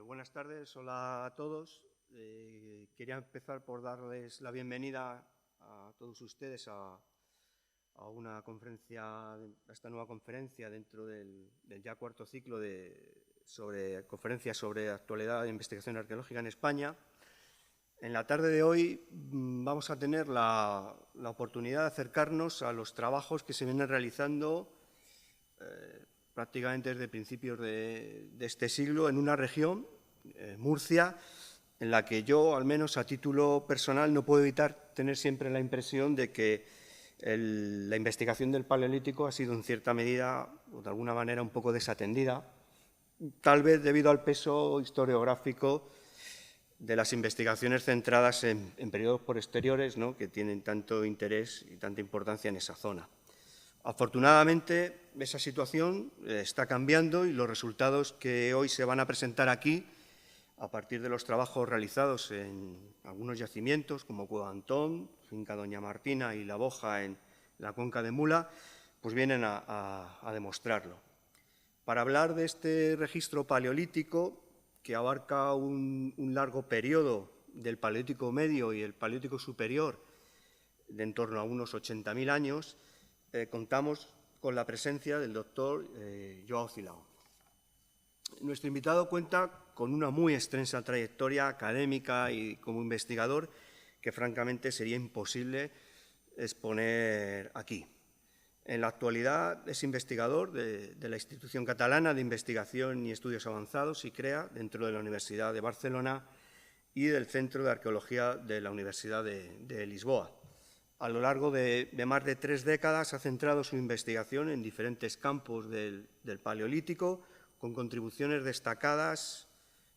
Buenas tardes, hola a todos. Quería empezar por darles la bienvenida a todos ustedes a una conferencia, a esta nueva conferencia dentro del ya cuarto ciclo sobre conferencias sobre actualidad e investigación arqueológica en España. En la tarde de hoy vamos a tener la oportunidad de acercarnos a los trabajos que se vienen realizando prácticamente desde principios de este siglo en una región, Murcia, en la que yo, al menos a título personal, no puedo evitar tener siempre la impresión de que la investigación del Paleolítico ha sido en cierta medida, o de alguna manera, un poco desatendida, tal vez debido al peso historiográfico de las investigaciones centradas en periodos posteriores, ¿no?, que tienen tanto interés y tanta importancia en esa zona. Afortunadamente, esa situación está cambiando y los resultados que hoy se van a presentar aquí, a partir de los trabajos realizados en algunos yacimientos, como Cueva Antón, Finca Doña Martina y La Boja en la Cuenca de Mula, pues vienen a demostrarlo. Para hablar de este registro paleolítico, que abarca un largo periodo del Paleolítico Medio y el Paleolítico Superior, de en torno a unos 80.000 años, contamos con la presencia del doctor Joao Silao. Nuestro invitado cuenta con una muy extensa trayectoria académica y como investigador que francamente sería imposible exponer aquí. En la actualidad es investigador de la Institución Catalana de Investigación y Estudios Avanzados, ICREA, dentro de la Universidad de Barcelona y del Centro de Arqueología de la Universidad de Lisboa. A lo largo de más de 3 décadas ha centrado su investigación en diferentes campos del Paleolítico, con contribuciones destacadas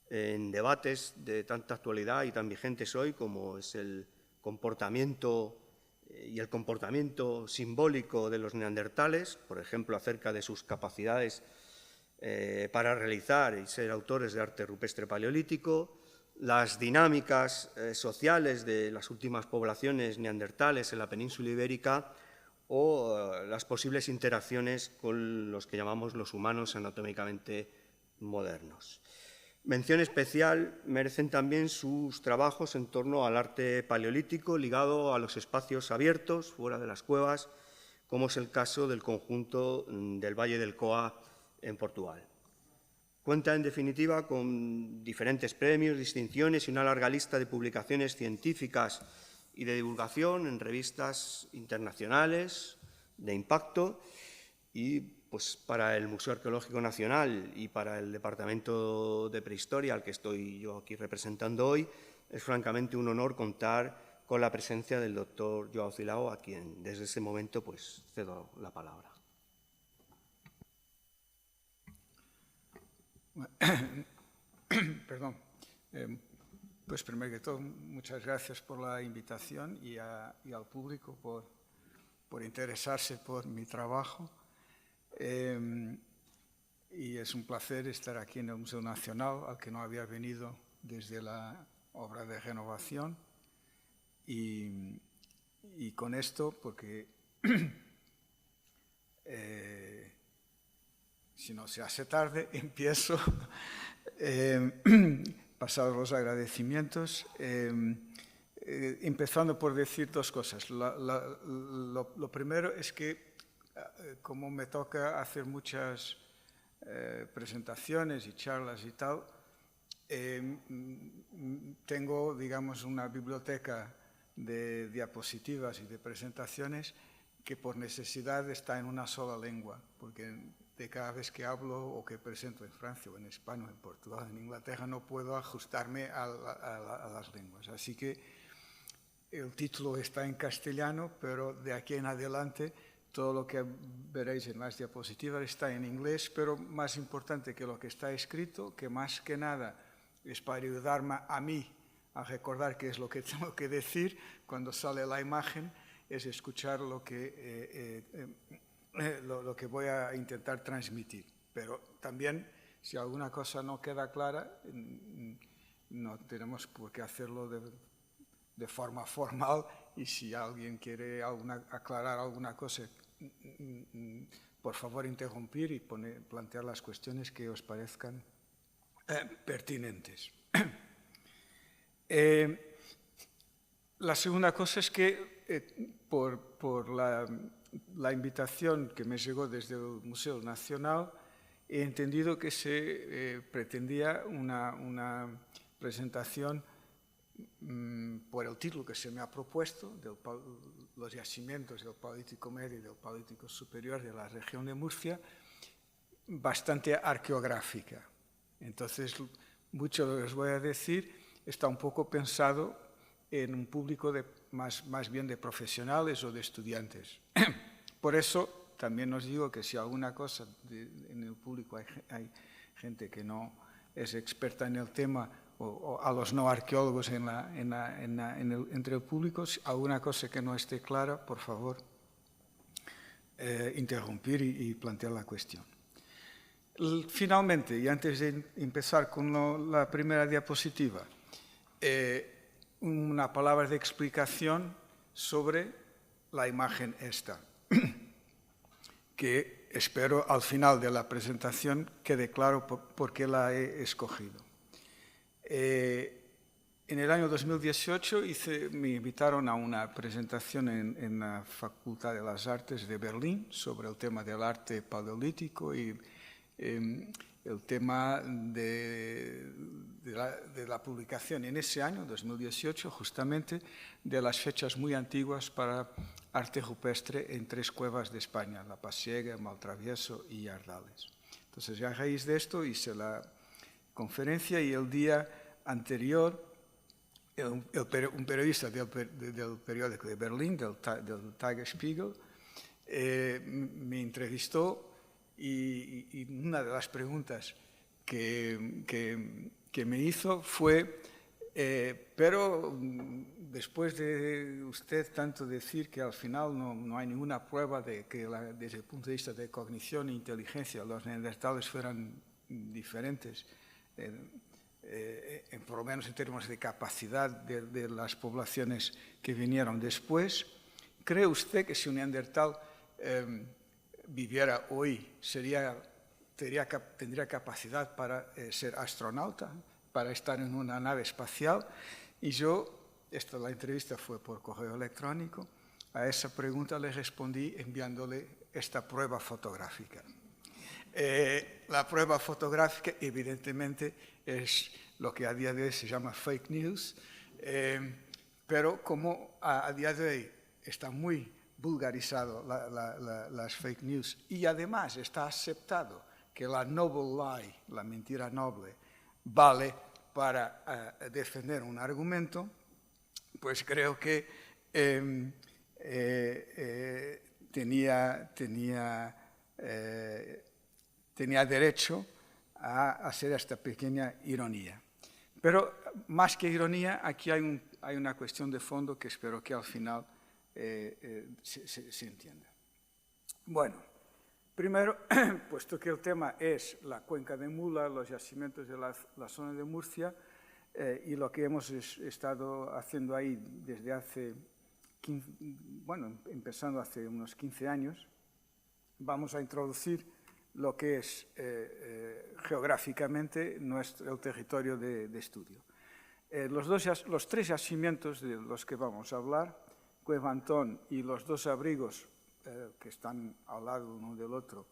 en debates de tanta actualidad y tan vigentes hoy como es el comportamiento y el comportamiento simbólico de los neandertales, por ejemplo, acerca de sus capacidades para realizar y ser autores de arte rupestre paleolítico, las dinámicas sociales de las últimas poblaciones neandertales en la península ibérica o las posibles interacciones con los que llamamos los humanos anatómicamente modernos. Mención especial merecen también sus trabajos en torno al arte paleolítico ligado a los espacios abiertos, fuera de las cuevas, como es el caso del conjunto del Valle del Coa en Portugal. Cuenta, en definitiva, con diferentes premios, distinciones y una larga lista de publicaciones científicas y de divulgación en revistas internacionales de impacto y, pues, para el Museo Arqueológico Nacional y para el Departamento de Prehistoria, al que estoy yo aquí representando hoy, es francamente un honor contar con la presencia del doctor Joao Silao, a quien desde ese momento pues, cedo la palabra. Perdón. Pues primero que todo, muchas gracias por la invitación y al público por interesarse por mi trabajo. Y es un placer estar aquí en el Museo Nacional, al que no había venido desde la obra de renovación. Y con esto, porque si no se hace tarde, empiezo. Pasados los agradecimientos, empezando por decir 2 cosas. Lo primero es que, como me toca hacer muchas presentaciones y charlas y tal, tengo, digamos, una biblioteca de diapositivas y de presentaciones que por necesidad está en una sola lengua, porque de cada vez que hablo o que presento en Francia o en España o en Portugal, en Inglaterra, no puedo ajustarme a las lenguas. Así que el título está en castellano, pero de aquí en adelante todo lo que veréis en las diapositivas está en inglés, pero más importante que lo que está escrito, que más que nada es para ayudarme a mí a recordar qué es lo que tengo que decir cuando sale la imagen, es escuchar lo que voy a intentar transmitir. Pero también, si alguna cosa no queda clara, no tenemos por qué hacerlo de forma formal, y si alguien quiere aclarar alguna cosa, por favor interrumpir y plantear las cuestiones que os parezcan pertinentes. La segunda cosa es que por la invitación que me llegó desde el Museo Nacional, he entendido que se pretendía una presentación por el título que se me ha propuesto, los yacimientos del Paleolítico Medio y del Paleolítico Superior de la región de Murcia, bastante arqueográfica. Entonces, mucho de lo que os voy a decir está un poco pensado en un público más bien de profesionales o de estudiantes. Por eso, también os digo que si alguna cosa en el público hay gente que no es experta en el tema, o a los no arqueólogos entre el público, si alguna cosa que no esté clara, por favor, interrumpir y plantear la cuestión. Finalmente, y antes de empezar con la primera diapositiva, una palabra de explicación sobre la imagen esta, que espero al final de la presentación quede claro por qué la he escogido. En el año 2018 me invitaron a una presentación en la Facultad de las Artes de Berlín sobre el tema del arte paleolítico y el tema de la publicación en ese año, 2018, justamente, de las fechas muy antiguas para arte rupestre en 3 cuevas de España, La Pasiega, Maltravieso y Ardales. Entonces, ya a raíz de esto hice la conferencia y el día anterior un periodista del periódico de Berlín, del Tagesspiegel, me entrevistó y una de las preguntas que me hizo fue, pero después de usted tanto decir que al final no hay ninguna prueba de que desde el punto de vista de cognición e inteligencia los neandertales fueran diferentes, por lo menos en términos de capacidad de las poblaciones que vinieron después, ¿cree usted que si un neandertal viviera hoy tendría capacidad para ser astronauta, para estar en una nave espacial? Y la entrevista fue por correo electrónico, a esa pregunta le respondí enviándole esta prueba fotográfica. La prueba fotográfica, evidentemente, es lo que a día de hoy se llama fake news, pero como a día de hoy está muy vulgarizado las fake news y además está aceptado que la noble lie, la mentira noble, vale para defender un argumento, pues creo que tenía derecho a hacer esta pequeña ironía. Pero más que ironía, aquí hay una cuestión de fondo que espero que al final se entienda. Bueno, primero, puesto que el tema es la cuenca de Mula, los yacimientos de la zona de Murcia, y lo que hemos estado haciendo ahí desde hace, empezando hace unos 15 años, vamos a introducir lo que es geográficamente el territorio de estudio. Los 3 yacimientos de los que vamos a hablar, Cueva Antón y los 2 abrigos que están al lado uno del otro,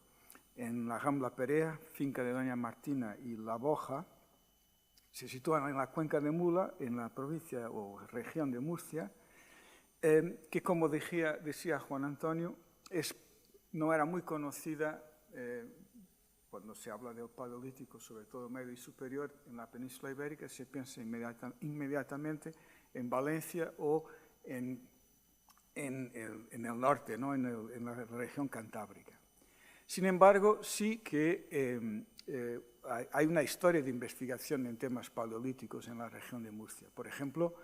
en la Rambla Perea, finca de Doña Martina y La Boja, se sitúan en la cuenca de Mula, en la provincia o región de Murcia, que, como decía Juan Antonio, no era muy conocida cuando se habla del Paleolítico, sobre todo medio y superior, en la península ibérica, se piensa inmediatamente en Valencia o en el norte, ¿no? en la región cantábrica. Sin embargo, sí que hay una historia de investigación en temas paleolíticos en la región de Murcia. Por ejemplo,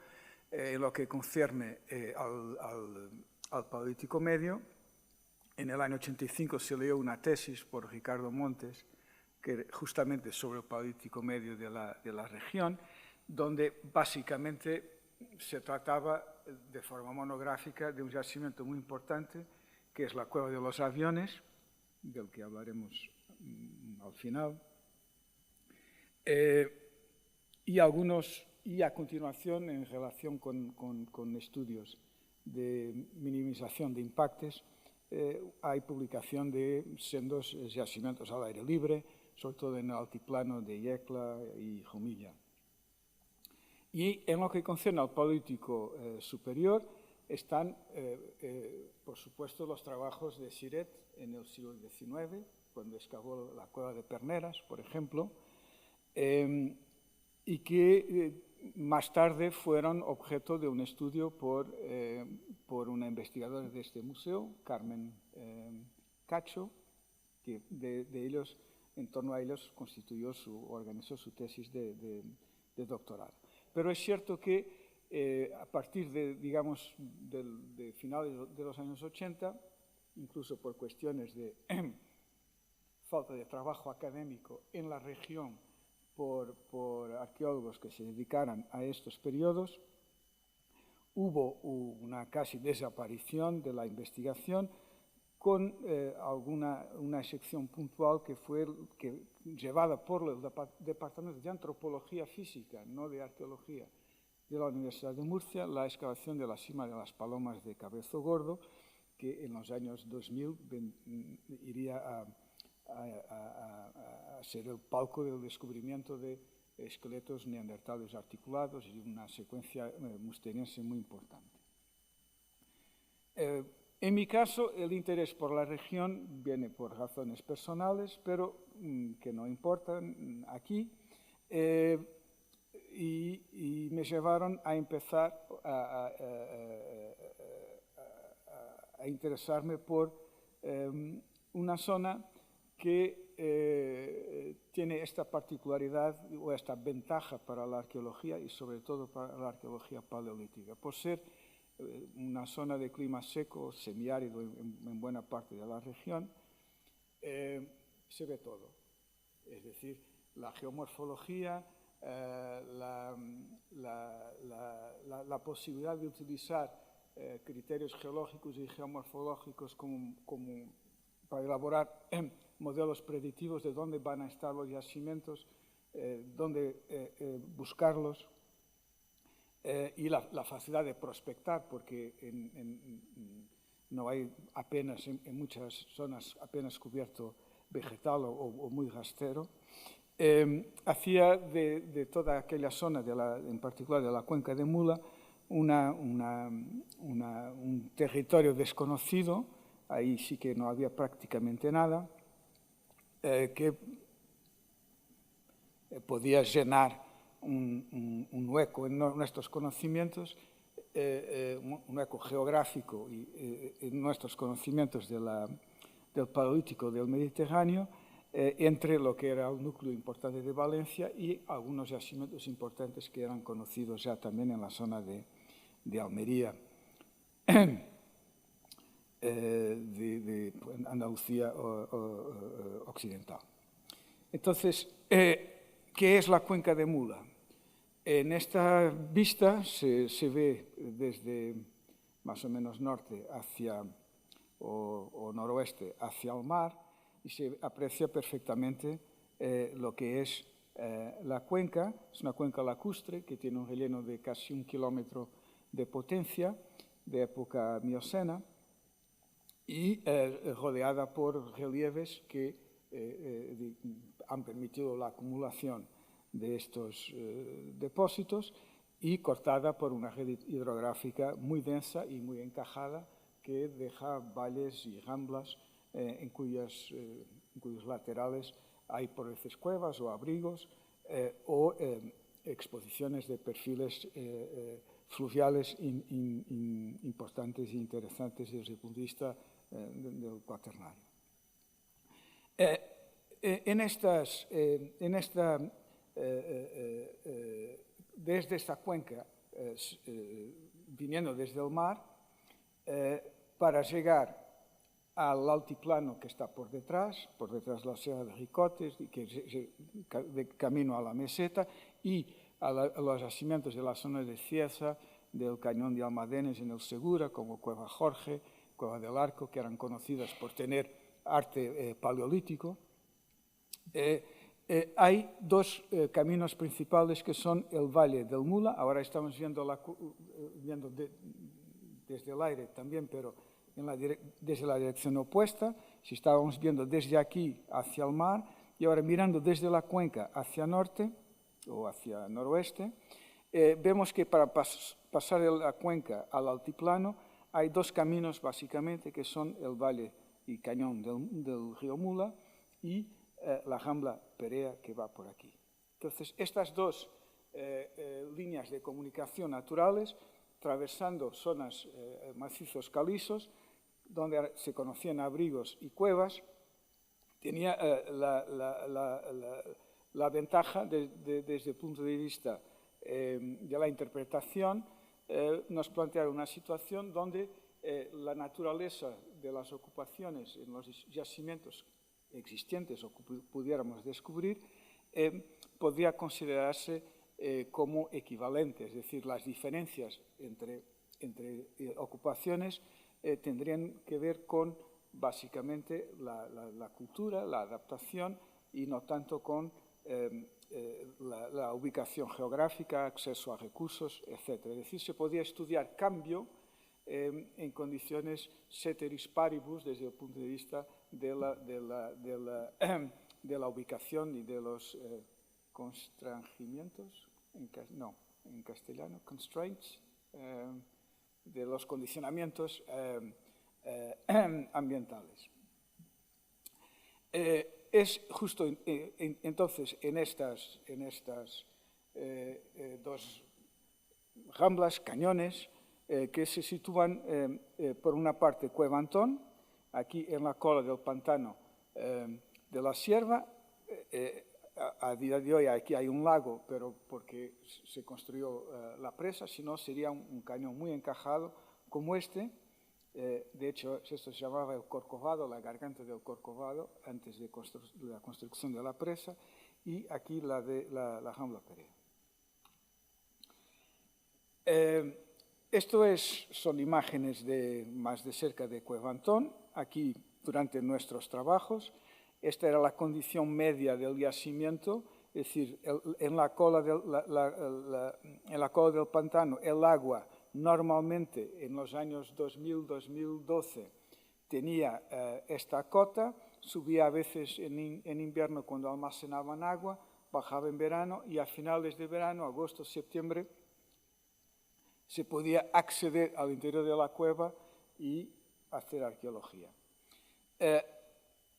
lo que concierne al Paleolítico Medio, en el año 85 se leyó una tesis por Ricardo Montes, justamente sobre el Paleolítico Medio de la región, donde básicamente se trataba de forma monográfica de un yacimiento muy importante, que es la Cueva de los Aviones, del que hablaremos al final, y a continuación, en relación con estudios de minimización de impactos, hay publicación de sendos yacimientos al aire libre, sobre todo en el altiplano de Yecla y Jumilla. Y en lo que concierne al Paleolítico superior, están, por supuesto, los trabajos de Siret en el siglo XIX, cuando excavó la cueva de Perneras, por ejemplo, y que más tarde fueron objeto de un estudio por una investigadora de este museo, Carmen Cacho, que en torno a ellos organizó su tesis de doctorado. Pero es cierto que a partir de finales de los años 80, incluso por cuestiones de falta de trabajo académico en la región por arqueólogos que se dedicaran a estos periodos, hubo una casi desaparición de la investigación, con una excepción puntual que fue llevada por el Departamento de Antropología Física, no de Arqueología, de la Universidad de Murcia, la excavación de la cima de las Palomas de Cabezo Gordo, que en los años 2000 iría a ser el palco del descubrimiento de esqueletos neandertales articulados y una secuencia musteriense muy importante. En mi caso, el interés por la región viene por razones personales, pero que no importan aquí, y me llevaron a empezar a interesarme por una zona que tiene esta particularidad o esta ventaja para la arqueología y sobre todo para la arqueología paleolítica, por ser una zona de clima seco, semiárido en buena parte de la región. Se ve todo, es decir, la geomorfología, la posibilidad de utilizar criterios geológicos y geomorfológicos para elaborar modelos predictivos de dónde van a estar los yacimientos, dónde buscarlos, y la facilidad de prospectar, porque no hay apenas, en muchas zonas, apenas cubierto vegetal o muy rastero, hacía de toda aquella zona, en particular de la cuenca de Mula, un territorio desconocido. Ahí sí que no había prácticamente nada, que podía llenar un hueco en nuestros conocimientos, un hueco geográfico y en nuestros conocimientos del Paleolítico del Mediterráneo, entre lo que era el núcleo importante de Valencia y algunos yacimientos importantes que eran conocidos ya también en la zona de Almería, de Andalucía occidental. Entonces, ¿qué es la cuenca de Mula? En esta vista se ve desde más o menos norte o noroeste hacia el mar, y se aprecia perfectamente lo que es la cuenca. Es una cuenca lacustre que tiene un relleno de casi 1 kilómetro de potencia, de época miocena, y rodeada por relieves que han permitido la acumulación de estos depósitos, y cortada por una red hidrográfica muy densa y muy encajada que deja valles y ramblas en cuyos laterales hay por veces cuevas o abrigos o exposiciones de perfiles fluviales importantes e interesantes desde el punto de vista del cuaternario. Desde esta cuenca, viniendo desde el mar, para llegar al altiplano que está por detrás de la Sierra de Ricotes, de camino a la meseta, y a los yacimientos de la zona de Cieza, del Cañón de Almadenes en el Segura, como Cueva Jorge, Cueva del Arco, que eran conocidas por tener arte paleolítico. Hay dos caminos principales que son el Valle del Mula. Ahora estamos viendo, desde el aire también, pero desde la dirección opuesta. Si estábamos viendo desde aquí hacia el mar y ahora mirando desde la cuenca hacia norte o hacia noroeste, vemos que para pasar de la cuenca al altiplano hay dos caminos básicamente, que son el valle y cañón del río Mula y la Rambla Perea, que va por aquí. Entonces, estas dos líneas de comunicación naturales, atravesando zonas macizos calizos, donde se conocían abrigos y cuevas, tenía la ventaja desde el punto de vista de la interpretación, nos plantear una situación donde la naturaleza de las ocupaciones en los yacimientos existentes o que pudiéramos descubrir podría considerarse como equivalente, es decir, las diferencias entre ocupaciones tendrían que ver con básicamente la cultura, la adaptación y no tanto con la ubicación geográfica, acceso a recursos, etc. Es decir, se podía estudiar cambio en condiciones ceteris paribus desde el punto de vista de la ubicación y de los constrangimientos, en castellano, constraints, de los condicionamientos ambientales. Es justo entonces en estas dos ramblas, cañones, que se sitúan por una parte Cueva Antón, aquí en la cola del pantano de la Sierva. A día de hoy aquí hay un lago, pero porque se construyó la presa, si no sería un cañón muy encajado como este. De hecho, esto se llamaba el Corcovado, la garganta del Corcovado, antes de la construcción de la presa, y aquí la de la Rambla Perea. Son imágenes más de cerca de Cueva Antón, aquí durante nuestros trabajos. Esta era la condición media del yacimiento, es decir, en la cola del pantano el agua normalmente en los años 2000-2012 tenía esta cota, subía a veces en invierno cuando almacenaban agua, bajaba en verano y a finales de verano, agosto, septiembre, se podía acceder al interior de la cueva y hacer arqueología.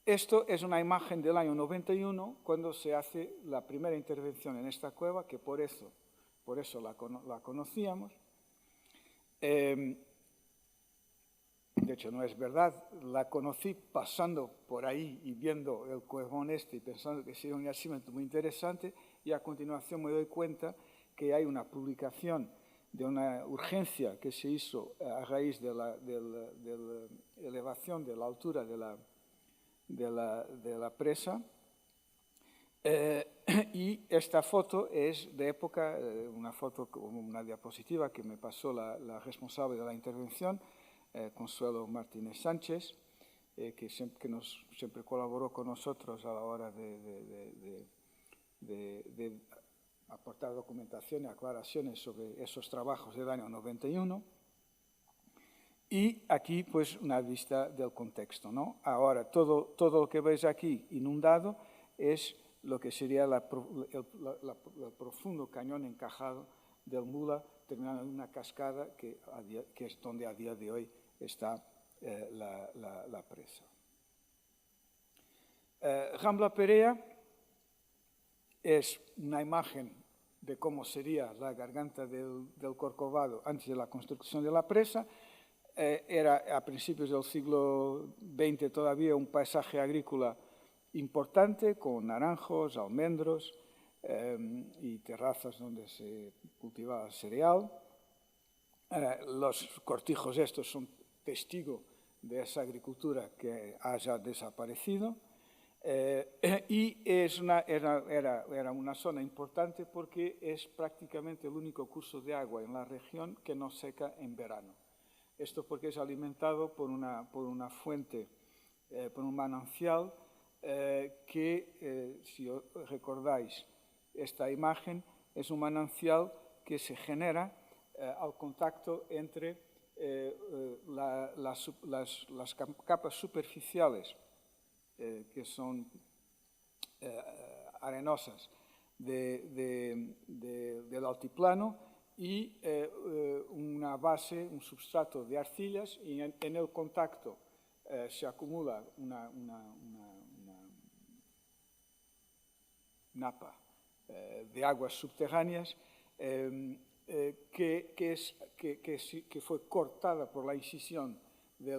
Esto es una imagen del año 91, cuando se hace la primera intervención en esta cueva, que por eso la conocíamos. De hecho, no es verdad, la conocí pasando por ahí y viendo el cuevón y pensando que sería un yacimiento muy interesante, y a continuación me doy cuenta que hay una publicación de una urgencia que se hizo a raíz de la elevación de la altura de la presa, y esta foto es de época, una foto como una diapositiva que me pasó la responsable de la intervención, Consuelo Martínez Sánchez, que siempre colaboró con nosotros a la hora de aportar documentación y aclaraciones sobre esos trabajos del año 91. Y aquí, pues, una vista del contexto, ¿no? Ahora, todo lo que veis aquí inundado es lo que sería el profundo cañón encajado del Mula, terminando en una cascada que es donde a día de hoy está la presa. Rambla Perea es una imagen de cómo sería la garganta del Corcovado antes de la construcción de la presa. Era a principios del siglo XX todavía un paisaje agrícola importante, con naranjos, almendros y terrazas donde se cultivaba cereal. Los cortijos estos son testigo de esa agricultura que haya desaparecido. Y era una zona importante porque es prácticamente el único curso de agua en la región que no seca en verano. Esto porque es alimentado por una fuente, por un manancial que, si os recordáis esta imagen, es un manantial que se genera al contacto entre las capas superficiales, que son arenosas del altiplano, y una base, un substrato de arcillas, y en el contacto se acumula una napa de aguas subterráneas que fue cortada por la incisión de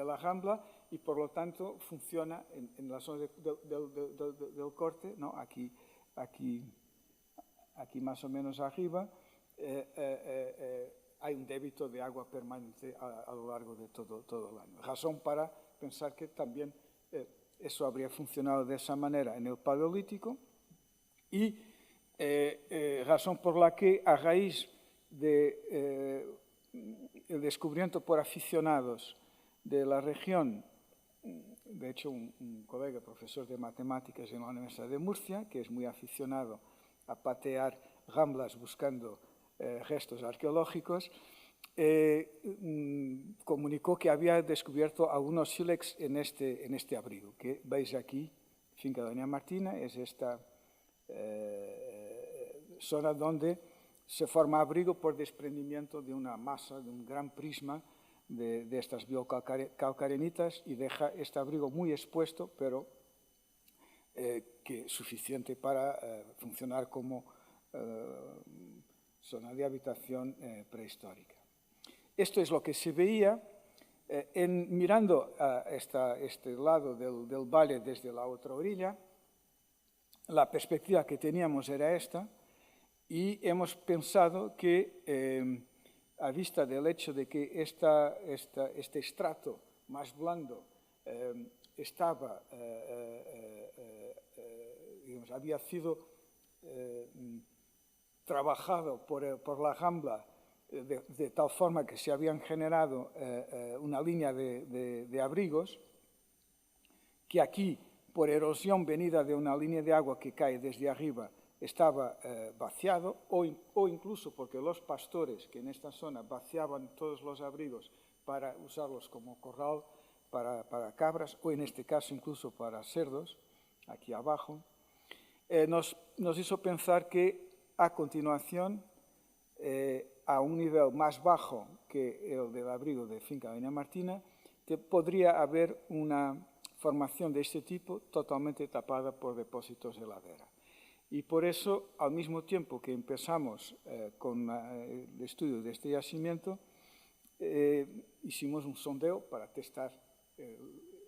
la rambla, y por lo tanto funciona en la zona del corte, ¿no? Aquí más o menos arriba, hay un débito de agua permanente a lo largo de todo el año. Razón para pensar que también eso habría funcionado de esa manera en el Paleolítico, y razón por la que, a raíz del descubrimiento por aficionados de la región, de hecho un colega, profesor de matemáticas en la Universidad de Murcia, que es muy aficionado a patear ramblas buscando restos arqueológicos, comunicó que había descubierto algunos sílex en este abrigo, que veis aquí, Finca Doña Martina, es esta zona donde se forma abrigo por desprendimiento de una masa, de un gran prisma de estas biocalcarenitas, y deja este abrigo muy expuesto, pero que es suficiente para funcionar como zona de habitación prehistórica. Esto es lo que se veía mirando a este lado del valle desde la otra orilla. La perspectiva que teníamos era esta, y hemos pensado que, a vista del hecho de que este estrato más blando había sido trabajado por la rambla de tal forma que se habían generado una línea de abrigos, que aquí, por erosión venida de una línea de agua que cae desde arriba, estaba vaciado, o incluso porque los pastores que en esta zona vaciaban todos los abrigos para usarlos como corral para cabras, o en este caso incluso para cerdos, aquí abajo, nos hizo pensar que a continuación, a un nivel más bajo que el del abrigo de Finca Doña Martina, podría haber una formación de este tipo totalmente tapada por depósitos de ladera. Y por eso, al mismo tiempo que empezamos con el estudio de este yacimiento, hicimos un sondeo para testar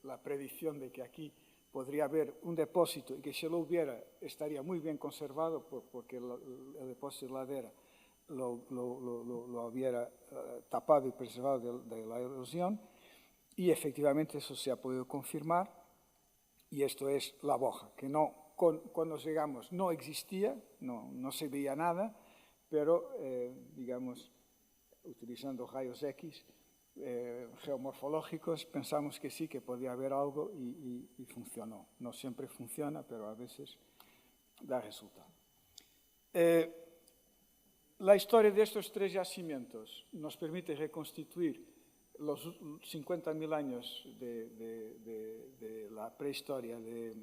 la predicción de que aquí podría haber un depósito, y que si lo hubiera estaría muy bien conservado, porque el depósito de ladera lo hubiera tapado y preservado de la erosión, y efectivamente eso se ha podido confirmar. Y esto es la boja, que cuando llegamos no existía, no se veía nada, pero, digamos, utilizando rayos X geomorfológicos, pensamos que sí, que podía haber algo, y funcionó. No siempre funciona, pero a veces da resultado. La historia de estos tres yacimientos nos permite reconstituir los 50.000 años de la prehistoria de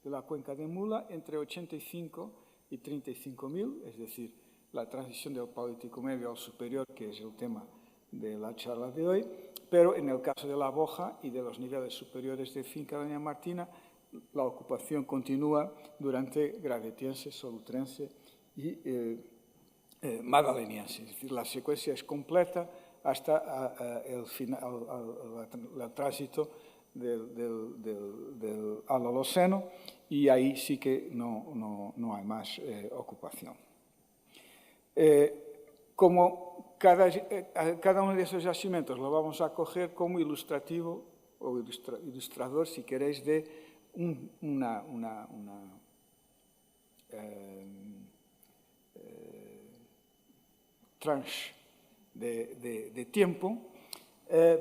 la cuenca de Mula, entre 85 y 35.000, es decir, la transición del Paleolítico Medio al Superior, que es el tema de la charla de hoy, pero en el caso de la boja y de los niveles superiores de Finca Doña Martina, la ocupación continúa durante Gravetiense, Solutrense y Magdaleniense. Es decir, la secuencia es completa hasta el tránsito al Holoceno, y ahí sí que no hay más ocupación. Como cada uno de esos yacimientos lo vamos a coger como ilustrativo o ilustrador, si queréis, de una tranche de tiempo,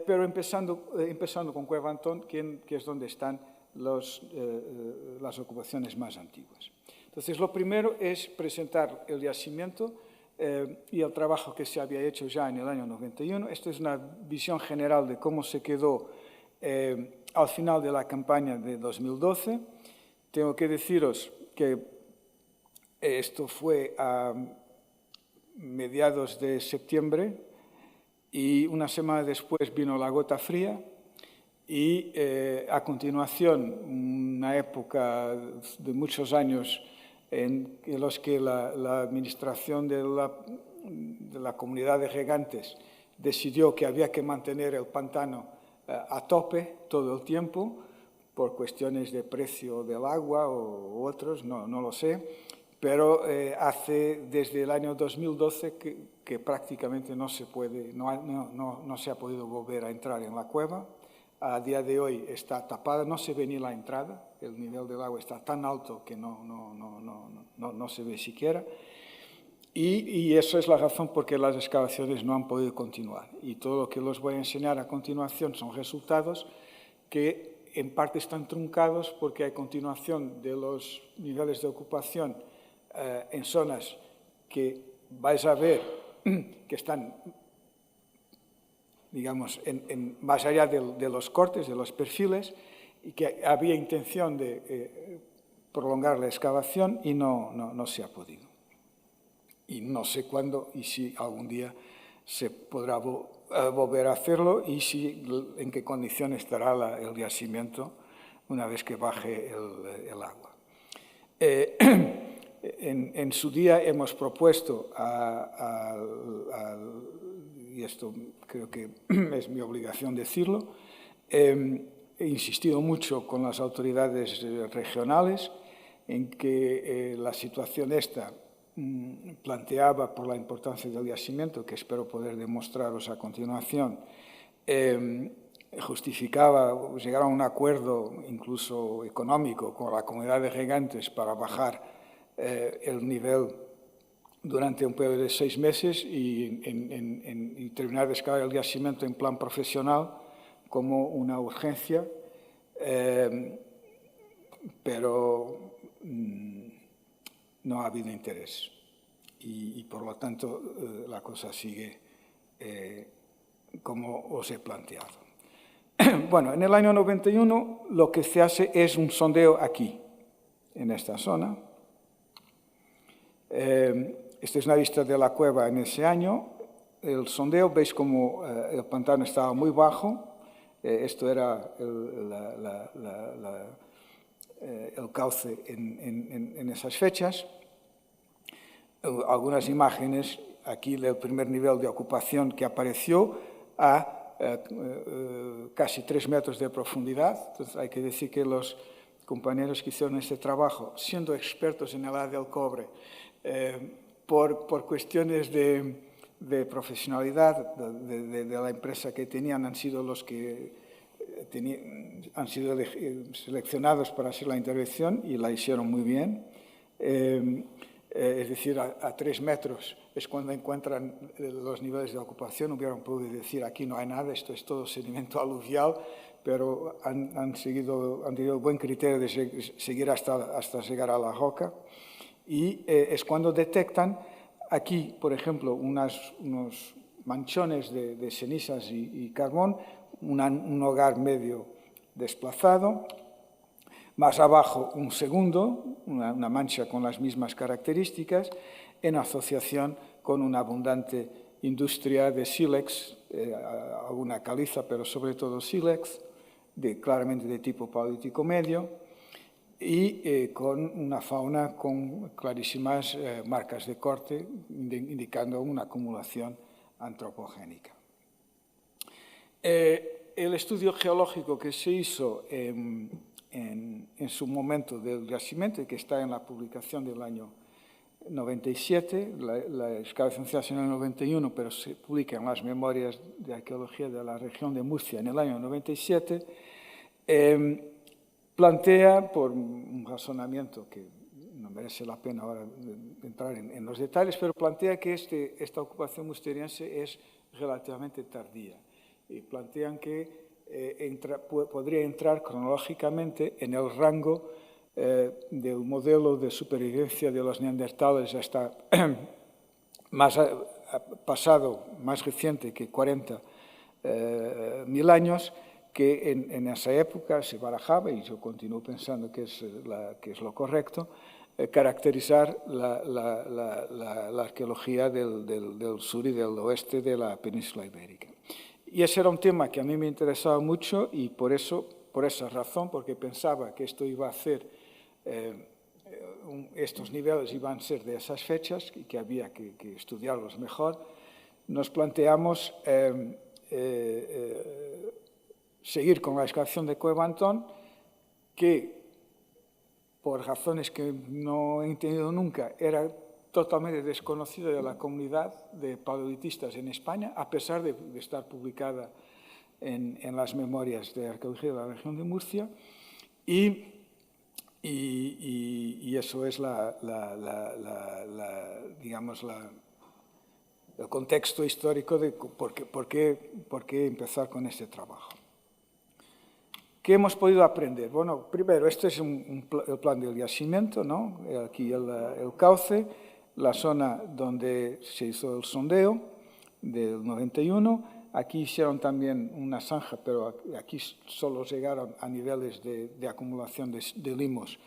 pero empezando con Cueva Antón, que es donde están las ocupaciones más antiguas. Entonces, lo primero es presentar el yacimiento y el trabajo que se había hecho ya en el año 91. Esta es una visión general de cómo se quedó al final de la campaña de 2012. Tengo que deciros que esto fue a mediados de septiembre y una semana después vino la gota fría y a continuación una época de muchos años en los que la administración de la comunidad de regantes decidió que había que mantener el pantano a tope todo el tiempo por cuestiones de precio del agua o otros, no lo sé, pero hace desde el año 2012 que prácticamente no se ha podido volver a entrar en la cueva. A día de hoy está tapada, no se ve ni la entrada, el nivel del agua está tan alto que no se ve siquiera. Y eso es la razón por qué las excavaciones no han podido continuar. Y todo lo que os voy a enseñar a continuación son resultados que en parte están truncados porque hay continuación de los niveles de ocupación en zonas que vais a ver que están, digamos, más allá de los cortes, de los perfiles, y que había intención de prolongar la excavación y no se ha podido. Y no sé cuándo y si algún día se podrá volver a hacerlo y en qué condición estará el yacimiento una vez que baje el agua. En su día hemos propuesto, y esto creo que es mi obligación decirlo, he insistido mucho con las autoridades regionales en que la situación esta planteaba por la importancia del yacimiento, que espero poder demostraros a continuación, justificaba llegar a un acuerdo incluso económico con la comunidad de regantes para bajar el nivel durante un periodo de 6 meses y terminar de excavar el yacimiento en plan profesional como una urgencia, pero no ha habido interés y por lo tanto la cosa sigue como os he planteado. Bueno, en el año 91 lo que se hace es un sondeo aquí, en esta zona. Esta es una vista de la cueva en ese año. El sondeo, veis como el pantano estaba muy bajo. Esto era el cauce en esas fechas. Algunas imágenes, aquí del primer nivel de ocupación que apareció a casi 3 metros de profundidad. Entonces, hay que decir que los compañeros que hicieron este trabajo, siendo expertos en el área del cobre, por cuestiones de profesionalidad de la empresa que tenían, han sido los que han sido seleccionados para hacer la intervención y la hicieron muy bien. Es decir, a 3 metros es cuando encuentran los niveles de ocupación. Hubieran podido decir aquí no hay nada, esto es todo sedimento aluvial, pero han tenido buen criterio de seguir hasta llegar a la roca. Y es cuando detectan aquí, por ejemplo, unos manchones de cenizas y carbón, un hogar medio desplazado. Más abajo, un segundo, una mancha con las mismas características, en asociación con una abundante industria de sílex, alguna caliza, pero sobre todo sílex, claramente de tipo paleolítico medio, y con una fauna con clarísimas marcas de corte, indicando una acumulación antropogénica. El estudio geológico que se hizo en su momento del yacimiento, que está en la publicación del año 97, la excavación se hace en el 91, pero se publica en las memorias de arqueología de la región de Murcia en el año 97, plantea, por un razonamiento que no merece la pena ahora entrar en los detalles, pero plantea que esta ocupación musteriense es relativamente tardía. Y plantean que podría entrar cronológicamente en el rango del modelo de supervivencia de los neandertales hasta pasado, más reciente que 40.000 años, que en esa época se barajaba, y yo continúo pensando que es lo correcto, caracterizar la arqueología del sur y del oeste de la península ibérica. Y ese era un tema que a mí me interesaba mucho, y por esa razón, porque pensaba que esto iba a hacer, estos niveles iban a ser de esas fechas y que había que estudiarlos mejor, nos planteamos seguir con la excavación de Cueva Antón, que por razones que no he entendido nunca, era totalmente desconocida de la comunidad de paleolitistas en España, a pesar de estar publicada en las memorias de arqueología de la región de Murcia, y eso es digamos, el contexto histórico de por qué empezar con este trabajo. ¿Qué hemos podido aprender? Bueno, primero, este es el plan del yacimiento, ¿no? Aquí el cauce, la zona donde se hizo el sondeo del 91. Aquí hicieron también una zanja, pero aquí solo llegaron a niveles de acumulación de limos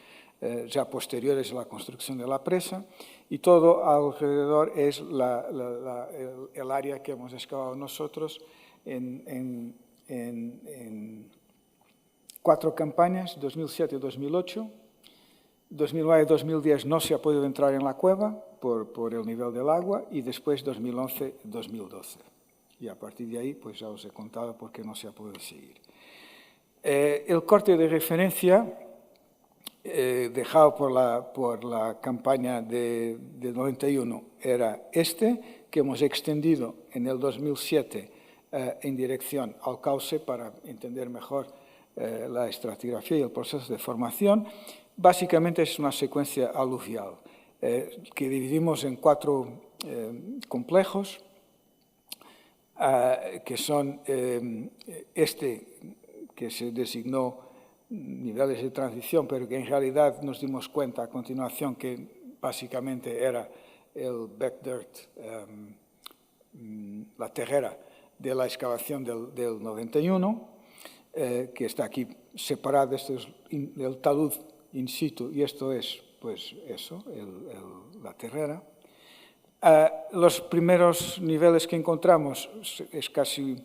ya posteriores a la construcción de la presa. Y todo alrededor es el área que hemos excavado nosotros en 4 campañas, 2007 y 2008. 2009 y 2010 no se ha podido entrar en la cueva por el nivel del agua, y después 2011 y 2012. Y a partir de ahí, pues ya os he contado por qué no se ha podido seguir. El corte de referencia dejado por la campaña de 91 era este, que hemos extendido en el 2007 en dirección al cauce para entender mejor la estratigrafía y el proceso de formación. Básicamente es una secuencia aluvial que dividimos en 4 complejos, que son este que se designó niveles de transición, pero que en realidad nos dimos cuenta a continuación que básicamente era el backdirt, la terrera de la excavación del 91, que está aquí separado. Esto es el talud in situ y esto es, pues eso, la terrera. Los primeros niveles que encontramos es casi,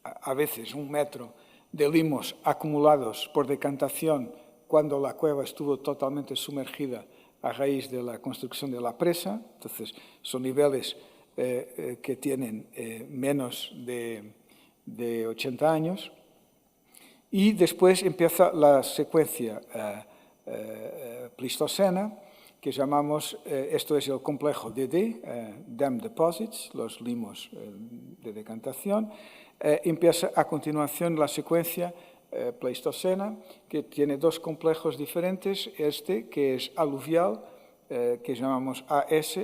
a veces, 1 metro de limos acumulados por decantación cuando la cueva estuvo totalmente sumergida a raíz de la construcción de la presa. Entonces, son niveles que tienen menos de 80 años. Y después empieza la secuencia pleistocena, que llamamos, esto es el complejo DD, Dam Deposits, los limos de decantación. Empieza a continuación la secuencia pleistocena, que tiene 2 complejos diferentes, este que es aluvial, que llamamos AS,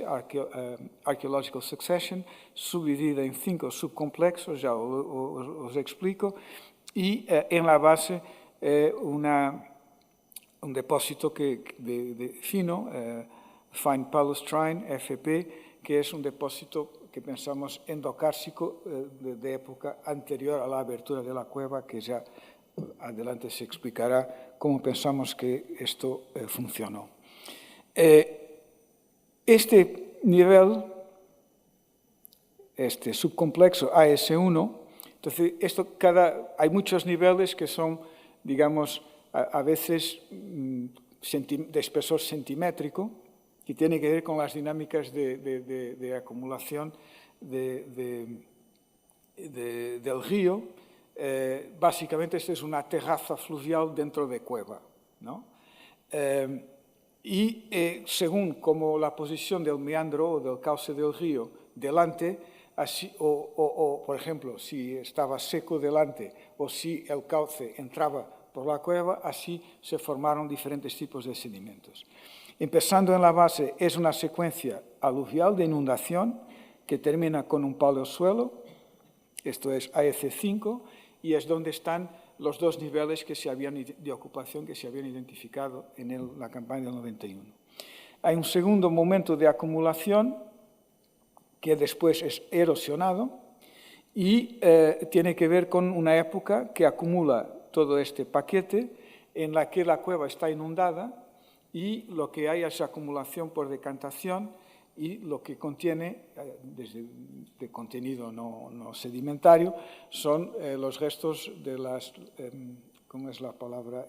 Archaeological Succession, subdividida en 5 subcomplexos, ya os explico, y en la base un depósito fino, Fine Palustrine, FP, que es un depósito que pensamos endocársico de época anterior a la abertura de la cueva, que ya adelante se explicará cómo pensamos que esto funcionó. Este nivel, este subcomplejo AS1, entonces hay muchos niveles que son, digamos, a veces de espesor centimétrico, que tiene que ver con las dinámicas de acumulación del río. Básicamente, esta es una terraza fluvial dentro de cueva, ¿no? Según como la posición del meandro o del cauce del río delante, así, por ejemplo, si estaba seco delante o si el cauce entraba por la cueva, así se formaron diferentes tipos de sedimentos. Empezando en la base, es una secuencia aluvial de inundación que termina con un paleosuelo esto es AEC5, y es donde están los dos niveles de ocupación que se habían identificado en la campaña del 91. Hay un segundo momento de acumulación que después es erosionado y tiene que ver con una época que acumula todo este paquete en la que la cueva está inundada y lo que hay es acumulación por decantación y lo que contiene, de contenido no sedimentario, son los restos de las, ¿cómo es la palabra?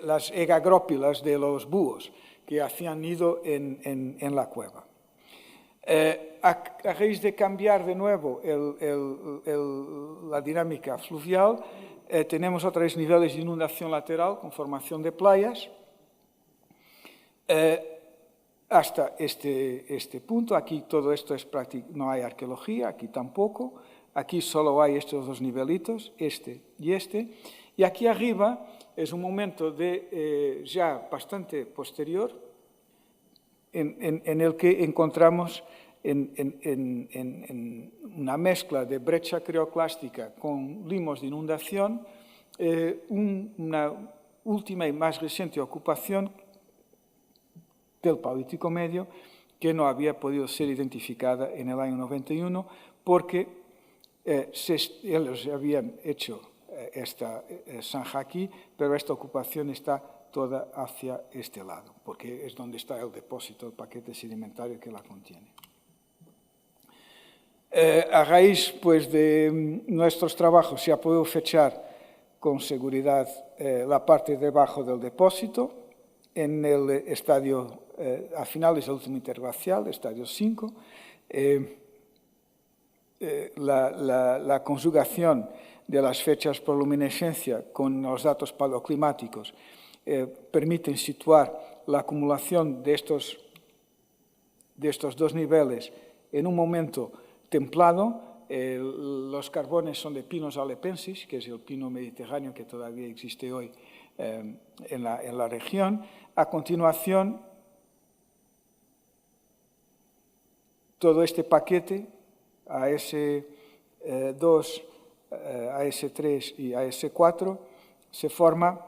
Las egagrópilas de los búhos que hacían nido en la cueva. A raíz de cambiar de nuevo la dinámica fluvial, tenemos otra vez niveles de inundación lateral con formación de playas, hasta este punto. Aquí todo esto es práctico, no hay arqueología, aquí tampoco. Aquí solo hay estos dos nivelitos, este. Y aquí arriba es un momento ya bastante posterior en el que encontramos en una mezcla de brecha crioclástica con limos de inundación una última y más reciente ocupación del Paleolítico Medio que no había podido ser identificada en el año 91 porque ellos habían hecho esta zanja aquí, pero esta ocupación está toda hacia este lado, porque es donde está el depósito, el paquete sedimentario que la contiene. A raíz pues, de nuestros trabajos se ha podido fechar con seguridad la parte debajo del depósito en el estadio, a finales del último interglacial, estadio 5. La conjugación de las fechas por luminescencia con los datos paleoclimáticos permiten situar la acumulación de estos dos niveles en un momento templado. Los carbones son de Pinus alepensis, que es el pino mediterráneo que todavía existe hoy en la región. A continuación, todo este paquete, AS2, AS3 y AS4, se forma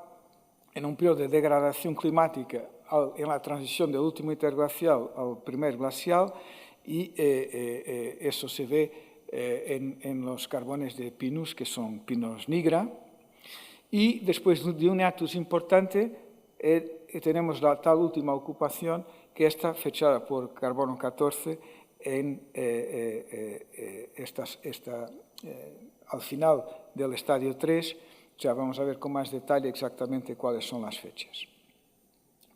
en un periodo de degradación climática en la transición del último interglacial al primer glacial, y eso se ve en los carbones de Pinus, que son Pinus nigra. Y después de un hiatus importante, tenemos la tal última ocupación, que está fechada por carbono 14 al final del estadio 3. Ya vamos a ver con más detalle exactamente cuáles son las fechas.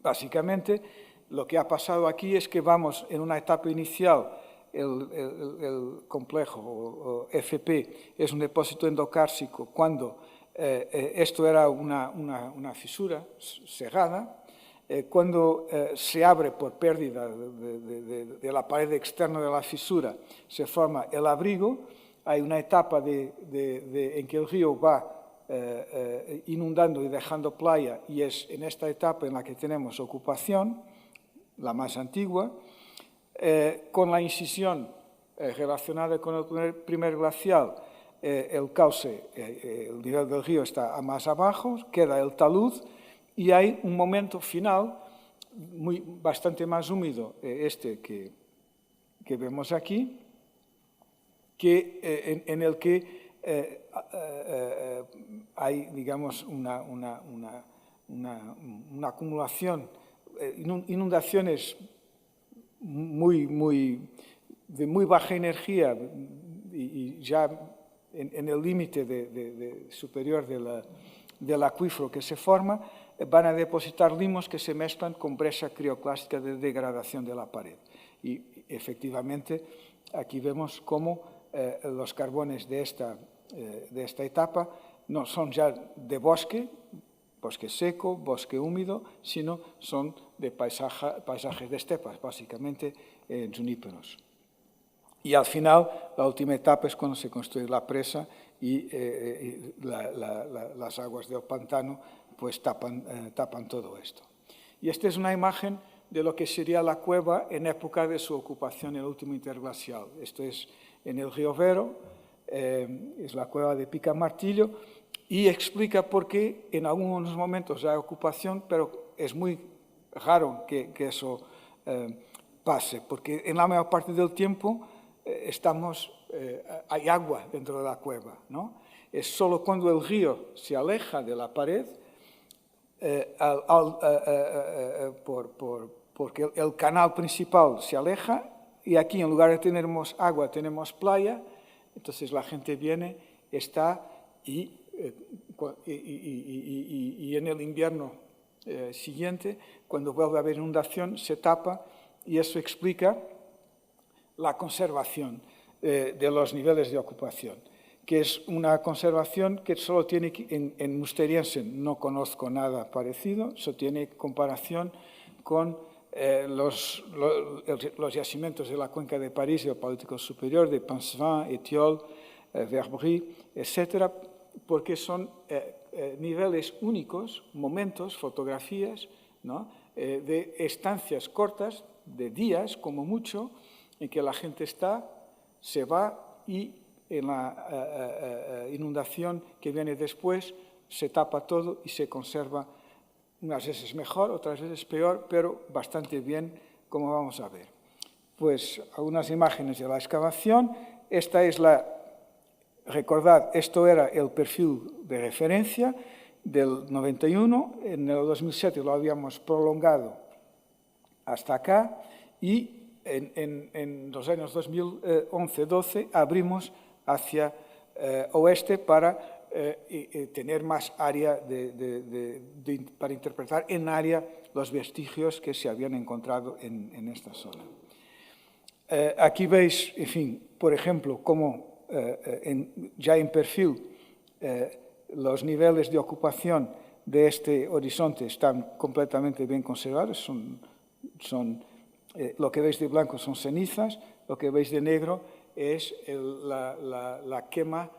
Básicamente, lo que ha pasado aquí es que vamos en una etapa inicial, el complejo FP es un depósito endocársico cuando esto era una fisura cerrada. Cuando se abre por pérdida de la pared externa de la fisura, se forma el abrigo. Hay una etapa en que el río va inundando y dejando playa, y es en esta etapa en la que tenemos ocupación, la más antigua, con la incisión relacionada con el primer glacial. El cauce, el nivel del río está más abajo, queda el talud, y hay un momento final bastante más húmedo, que vemos aquí, en el que hay, digamos, una acumulación, inundaciones de muy baja energía y ya en el límite superior del acuífero que se forma, van a depositar limos que se mezclan con brecha crioclástica de degradación de la pared. Y efectivamente aquí vemos cómo los carbones de esta etapa no son ya de bosque seco, bosque húmedo, sino son de paisajes de estepas, básicamente juníperos. Y al final, la última etapa es cuando se construye la presa y las aguas del pantano pues tapan todo esto. Y esta es una imagen de lo que sería la cueva en época de su ocupación en el último interglacial. Esto es en el río Vero, es la cueva de Picamartillo, y explica por qué en algunos momentos hay ocupación, pero es muy raro que eso pase, porque en la mayor parte del tiempo hay agua dentro de la cueva, ¿no? Es solo cuando el río se aleja de la pared, porque el canal principal se aleja, y aquí en lugar de tener agua tenemos playa, entonces la gente viene, está y en el invierno siguiente, cuando vuelve a haber inundación, se tapa, y eso explica la conservación de los niveles de ocupación, que es una conservación que solo tiene en Musteriense, no conozco nada parecido, eso tiene comparación con los yacimientos de la cuenca de París y el Paleolítico Superior, de Pansevin, Étiole, Verbry, etc., porque son niveles únicos, momentos, fotografías, ¿no? De estancias cortas, de días como mucho, en que la gente se va, y en la inundación que viene después se tapa todo y se conserva, unas veces mejor, otras veces peor, pero bastante bien, como vamos a ver. Pues algunas imágenes de la excavación. Esta es recordad, esto era el perfil de referencia del 91, en el 2007 lo habíamos prolongado hasta acá, y en los años 2011-12 abrimos hacia oeste para tener más área para interpretar en área los vestigios que se habían encontrado en esta zona. Aquí veis, en fin, por ejemplo, cómo ya en perfil los niveles de ocupación de este horizonte están completamente bien conservados. Lo que veis de blanco son cenizas, lo que veis de negro es la quema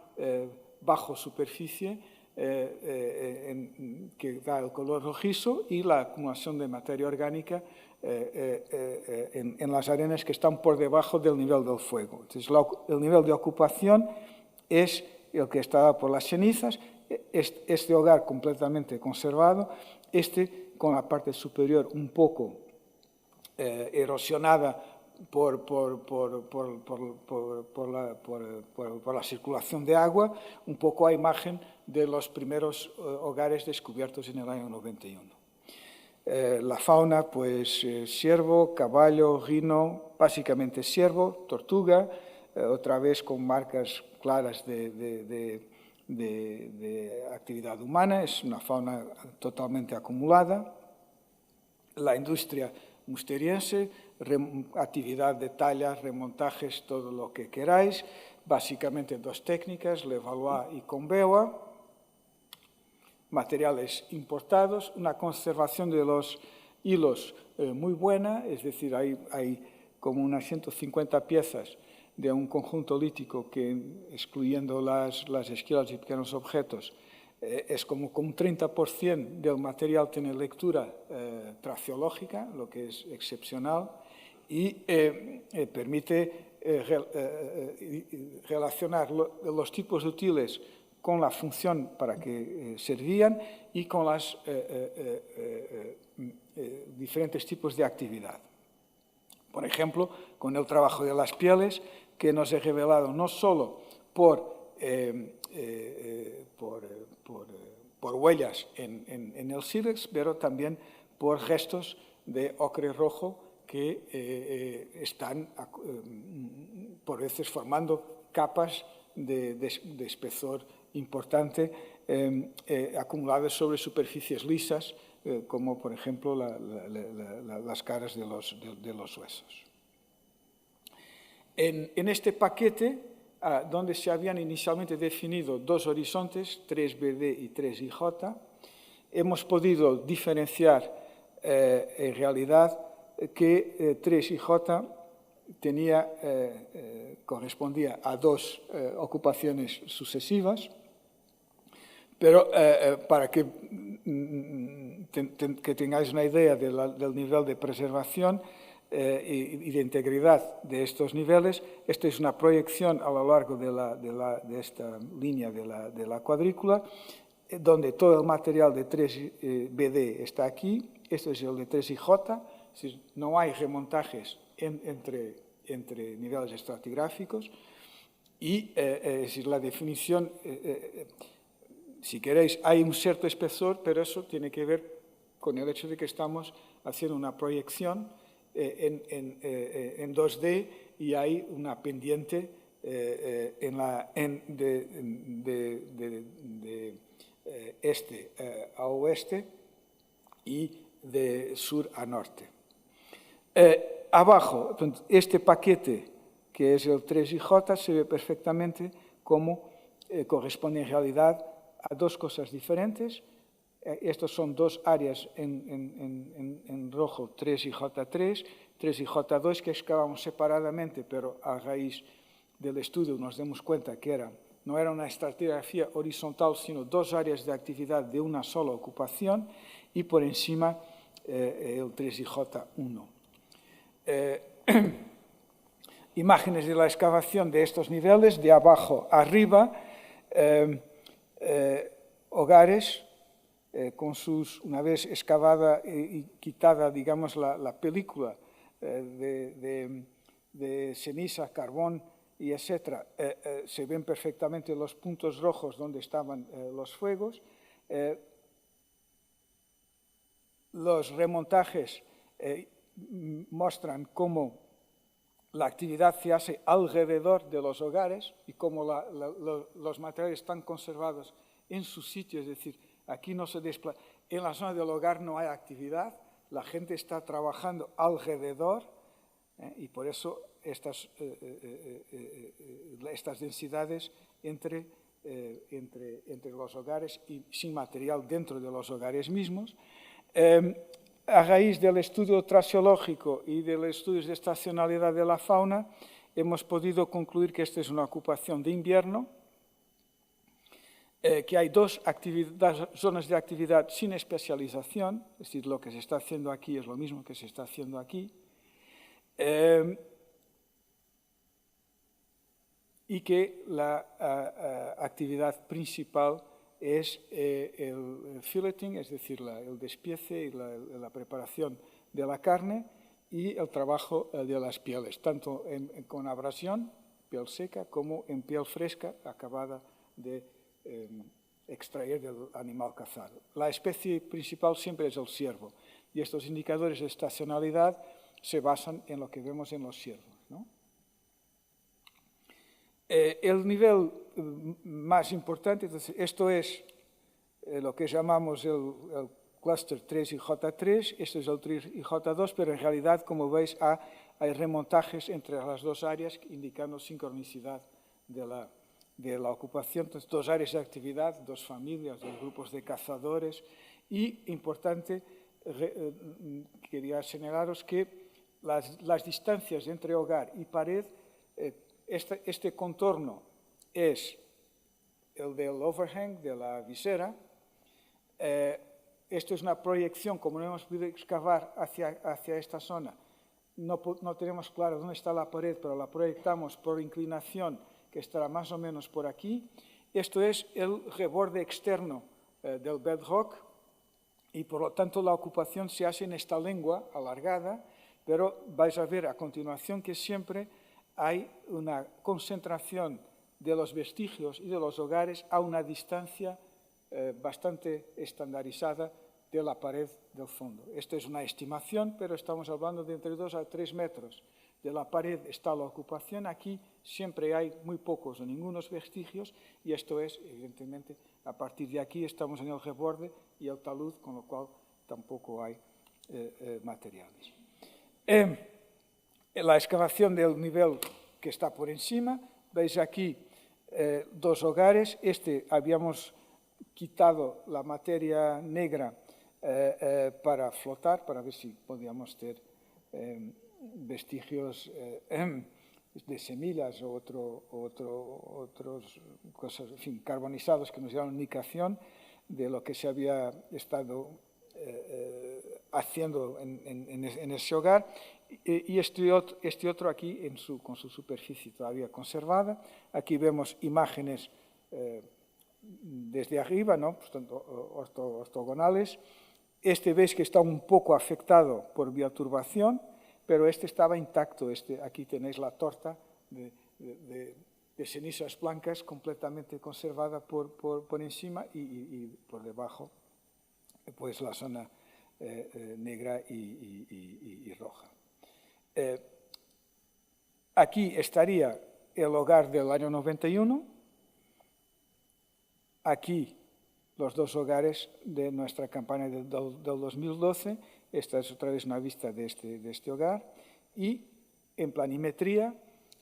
bajo superficie que da el color rojizo, y la acumulación de materia orgánica en las arenas que están por debajo del nivel del fuego. Entonces, el nivel de ocupación es el que está por las cenizas, este hogar completamente conservado, con la parte superior un poco erosionada por la circulación de agua, un poco a imagen de los primeros hogares descubiertos en el año 91. La fauna, pues ciervo, caballo, rino, básicamente ciervo, tortuga, otra vez con marcas claras de actividad humana, es una fauna totalmente acumulada. La industria musteriense, actividad de tallas, remontajes, todo lo que queráis, básicamente dos técnicas, Levallois y Conbewa, materiales importados, una conservación de los hilos muy buena, es decir, hay como unas 150 piezas de un conjunto lítico que, excluyendo las esquilas y pequeños objetos, es como un 30% del material tiene lectura traciológica, lo que es excepcional, y permite relacionar los tipos útiles con la función para que servían y con los diferentes tipos de actividad. Por ejemplo, con el trabajo de las pieles, que nos he revelado no solo por huellas en el sílex, pero también por restos de ocre rojo que están por veces formando capas de espesor importante acumuladas sobre superficies lisas, como por ejemplo las caras de los huesos. En este paquete, donde se habían inicialmente definido dos horizontes, 3BD y 3IJ, hemos podido diferenciar en realidad que 3IJ correspondía a dos ocupaciones sucesivas, pero para que tengáis una idea del nivel de preservación, y de integridad de estos niveles. Esta es una proyección a lo largo de esta línea de la cuadrícula, donde todo el material de 3BD está aquí. Este es el de 3IJ, es decir, no hay remontajes entre niveles estratigráficos y es decir, la definición, si queréis, hay un cierto espesor, pero eso tiene que ver con el hecho de que estamos haciendo una proyección en 2D y hay una pendiente de este a oeste y de sur a norte. Abajo, este paquete, que es el 3IJ, se ve perfectamente cómo corresponde en realidad a dos cosas diferentes. Estas son dos áreas en rojo, 3IJ3, 3IJ2, que excavamos separadamente, pero a raíz del estudio nos damos cuenta que no era una estratigrafía horizontal, sino dos áreas de actividad de una sola ocupación, y por encima el 3IJ1. Imágenes de la excavación de estos niveles, de abajo a arriba, hogares con sus, una vez excavada y quitada, digamos, la película de ceniza, carbón y etcétera, se ven perfectamente los puntos rojos donde estaban los fuegos. Los remontajes muestran cómo la actividad se hace alrededor de los hogares y cómo los materiales están conservados en su sitio, es decir, aquí no se desplaza. En la zona del hogar no hay actividad, la gente está trabajando alrededor y por eso estas densidades entre los hogares y sin material dentro de los hogares mismos. A raíz del estudio traseológico y de los estudios de estacionalidad de la fauna, hemos podido concluir que esta es una ocupación de invierno, que hay dos zonas de actividad sin especialización, es decir, lo que se está haciendo aquí es lo mismo que se está haciendo aquí, y que la actividad principal es el filleting, es decir, el despiece y la preparación de la carne y el trabajo de las pieles, tanto con abrasión, piel seca, como en piel fresca, acabada de extraer del animal cazado. La especie principal siempre es el ciervo y estos indicadores de estacionalidad se basan en lo que vemos en los ciervos, ¿no? El nivel más importante, entonces, esto es lo que llamamos el clúster 3IJ3, esto es el 3IJ2, pero en realidad, como veis, hay remontajes entre las dos áreas indicando sincronicidad de la ocupación. Entonces, dos áreas de actividad, dos familias, dos grupos de cazadores y, importante, quería señalaros que las distancias entre hogar y pared, este contorno es el del overhang, de la visera. Esto es una proyección, como no hemos podido excavar hacia esta zona, no tenemos claro dónde está la pared, pero la proyectamos por inclinación, que estará más o menos por aquí. Esto es el reborde externo del bedrock y, por lo tanto, la ocupación se hace en esta lengua alargada, pero vais a ver a continuación que siempre hay una concentración de los vestigios y de los hogares a una distancia bastante estandarizada de la pared del fondo. Esta es una estimación, pero estamos hablando de entre 2 a 3 metros. De la pared está la ocupación. Aquí siempre hay muy pocos o ningunos vestigios y esto es, evidentemente, a partir de aquí estamos en el reborde y el talud, con lo cual tampoco hay materiales. La excavación del nivel que está por encima, veis aquí dos hogares. Habíamos quitado la materia negra para flotar, para ver si podíamos tener vestigios de semillas o otros cosas, en fin, carbonizados que nos dieron indicación de lo que se había estado haciendo en ese hogar. y este otro aquí con su superficie todavía conservada. Aquí vemos imágenes desde arriba, ¿no? Pues, ortogonales. Este veis que está un poco afectado por bioturbación, pero este estaba intacto. Aquí tenéis la torta de cenizas blancas completamente conservada por encima y por debajo pues la zona negra y roja. Aquí estaría el hogar del año 91, aquí los dos hogares de nuestra campaña del 2012, esta es otra vez una vista de este hogar, y en planimetría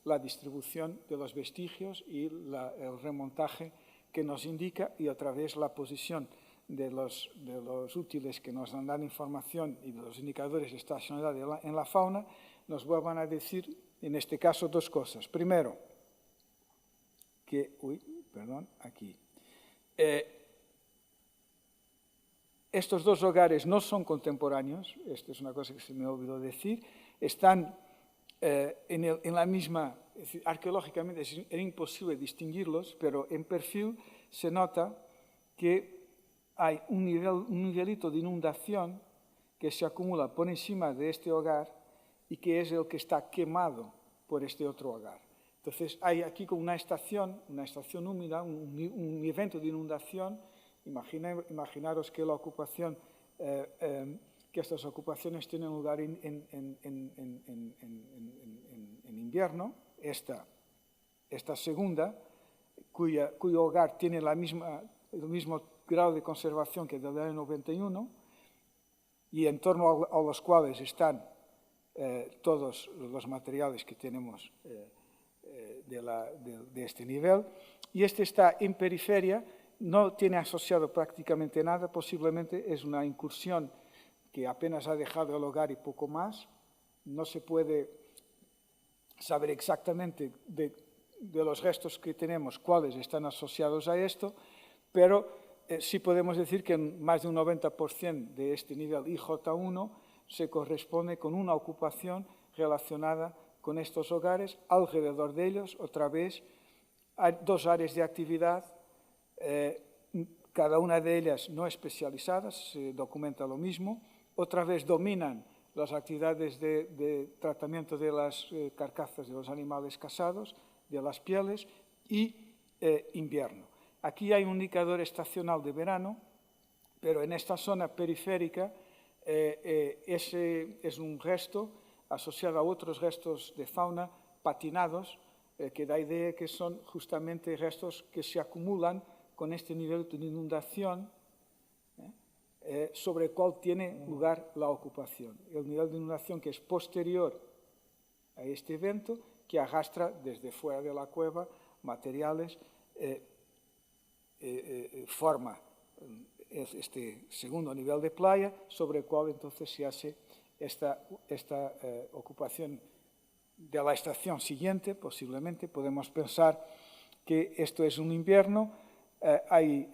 la distribución de los vestigios y el remontaje que nos indica, y otra vez la posición de los útiles que nos dan información y de los indicadores de estacionalidad en la fauna, nos vuelvan a decir, en este caso, dos cosas. Primero, que, aquí. Estos dos hogares no son contemporáneos, esto es una cosa que se me olvidó decir, están en la misma, es decir, arqueológicamente es imposible distinguirlos, pero en perfil se nota que hay un nivelito de inundación que se acumula por encima de este hogar y que es el que está quemado por este otro hogar. Entonces, hay aquí como una estación húmeda, un evento de inundación. Imaginaros que la ocupación, que estas ocupaciones tienen lugar en invierno. Esta segunda, cuyo hogar tiene el mismo grado de conservación que del año 91 y en torno a los cuales están todos los materiales que tenemos de este nivel. Y este está en periferia, no tiene asociado prácticamente nada, posiblemente es una incursión que apenas ha dejado el hogar y poco más. No se puede saber exactamente de los restos que tenemos cuáles están asociados a esto, pero sí podemos decir que más de un 90% de este nivel IJ1 se corresponde con una ocupación relacionada con estos hogares. Alrededor de ellos, otra vez, hay dos áreas de actividad, cada una de ellas no especializadas, se documenta lo mismo. Otra vez dominan las actividades de tratamiento de las carcazas de los animales cazados, de las pieles y invierno. Aquí hay un indicador estacional de verano, pero en esta zona periférica ese es un resto asociado a otros restos de fauna patinados, que da idea que son justamente restos que se acumulan con este nivel de inundación sobre el cual tiene lugar la ocupación. El nivel de inundación que es posterior a este evento, que arrastra desde fuera de la cueva materiales, forma este segundo nivel de playa, sobre el cual entonces se hace esta ocupación de la estación siguiente. Posiblemente podemos pensar que esto es un invierno. Hay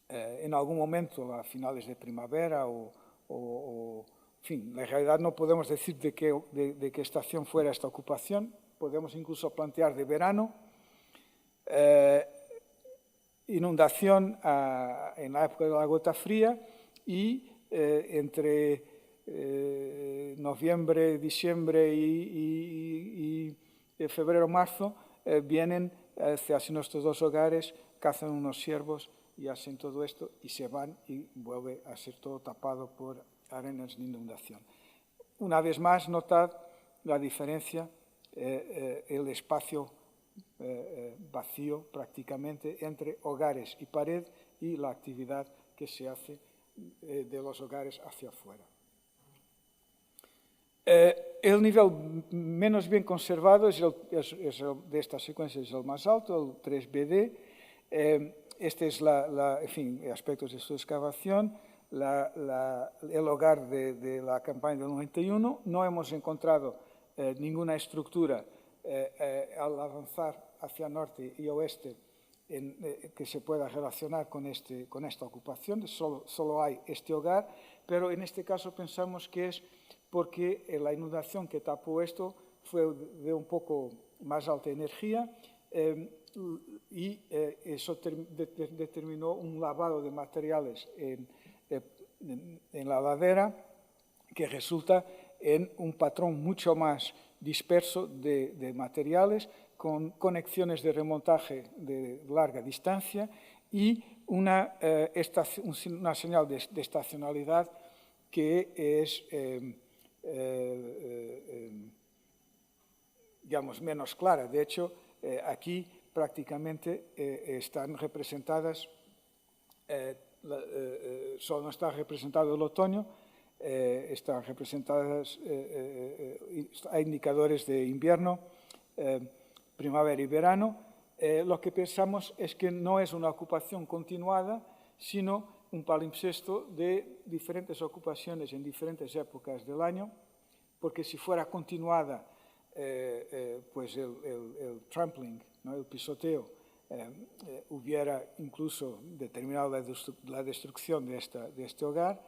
en algún momento a finales de primavera en fin, en realidad no podemos decir de qué estación fuera esta ocupación. Podemos incluso plantear de verano. Inundación en la época de la gota fría y entre noviembre, diciembre y febrero, marzo vienen, se hacen estos dos hogares, cazan unos ciervos y hacen todo esto y se van y vuelve a ser todo tapado por arenas de inundación. Una vez más, notad la diferencia, el espacio vacío prácticamente entre hogares y pared y la actividad que se hace de los hogares hacia afuera. El nivel menos bien conservado de esta secuencia es el más alto, el 3BD. Este es en fin, aspectos de su excavación, el hogar de la campaña del 91. No hemos encontrado ninguna estructura al avanzar hacia norte y oeste que se pueda relacionar con esta ocupación. Solo hay este hogar, pero en este caso pensamos que es porque la inundación que tapó esto fue de un poco más alta energía y eso determinó un lavado de materiales en la ladera que resulta en un patrón mucho más disperso de materiales, con conexiones de remontaje de larga distancia y una señal de estacionalidad que es digamos, menos clara. De hecho, aquí prácticamente están representadas, solo no está representado el otoño, están representadas, hay indicadores de invierno, primavera y verano. Lo que pensamos es que no es una ocupación continuada, sino un palimpsesto de diferentes ocupaciones en diferentes épocas del año, porque si fuera continuada, pues el trampling, ¿no?, el pisoteo, hubiera incluso determinado la destrucción de este hogar.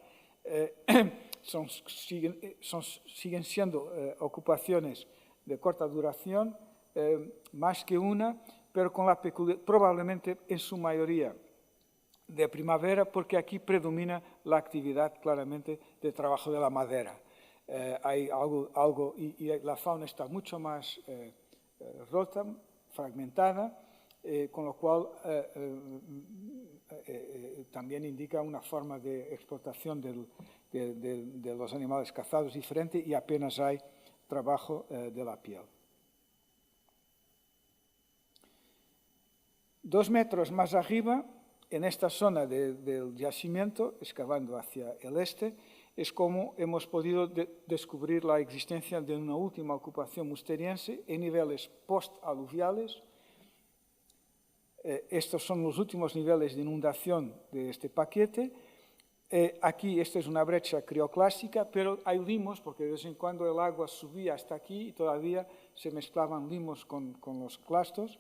Siguen siendo ocupaciones de corta duración, más que una, pero con la probablemente en su mayoría de primavera, porque aquí predomina la actividad claramente de trabajo de la madera. Hay algo y la fauna está mucho más rota, fragmentada, con lo cual también indica una forma de explotación de los animales cazados diferente y apenas hay trabajo de la piel. 2 metros más arriba, en esta zona del yacimiento, excavando hacia el este, es como hemos podido descubrir la existencia de una última ocupación musteriense en niveles post-aluviales. Estos son los últimos niveles de inundación de este paquete. Aquí esta es una brecha crioclástica, pero hay limos, porque de vez en cuando el agua subía hasta aquí y todavía se mezclaban limos con los clastos.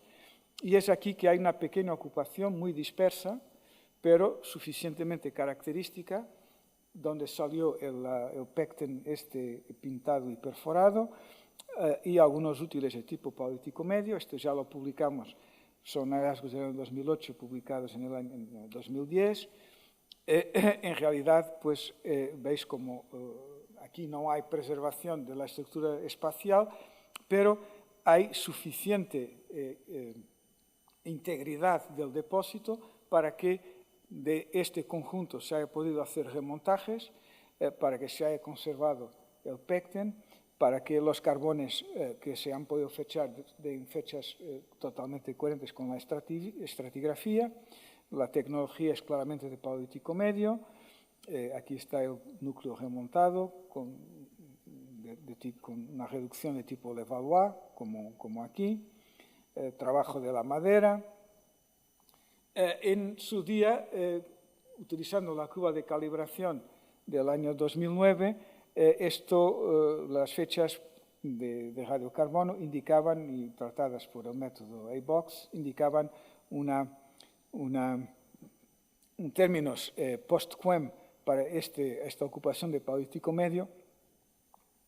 Y es aquí que hay una pequeña ocupación muy dispersa, pero suficientemente característica, donde salió el pecten pintado y perforado, y algunos útiles de tipo paleolítico medio. Esto ya lo publicamos, son hallazgos del año 2008 publicados en el año 2010. En realidad, pues veis como aquí no hay preservación de la estructura espacial, pero hay suficiente integridad del depósito para que de este conjunto se haya podido hacer remontajes, para que se haya conservado el pecten, para que los carbones que se han podido fechar en fechas totalmente coherentes con la estratigrafía. La tecnología es claramente de paleolítico medio. Aquí está el núcleo remontado con una reducción de tipo Levallois, como aquí. Trabajo de la madera. En su día, utilizando la curva de calibración del año 2009, las fechas de radiocarbono indicaban, y tratadas por el método ABOX, indicaban en términos post-QEM para esta ocupación de paleolítico medio.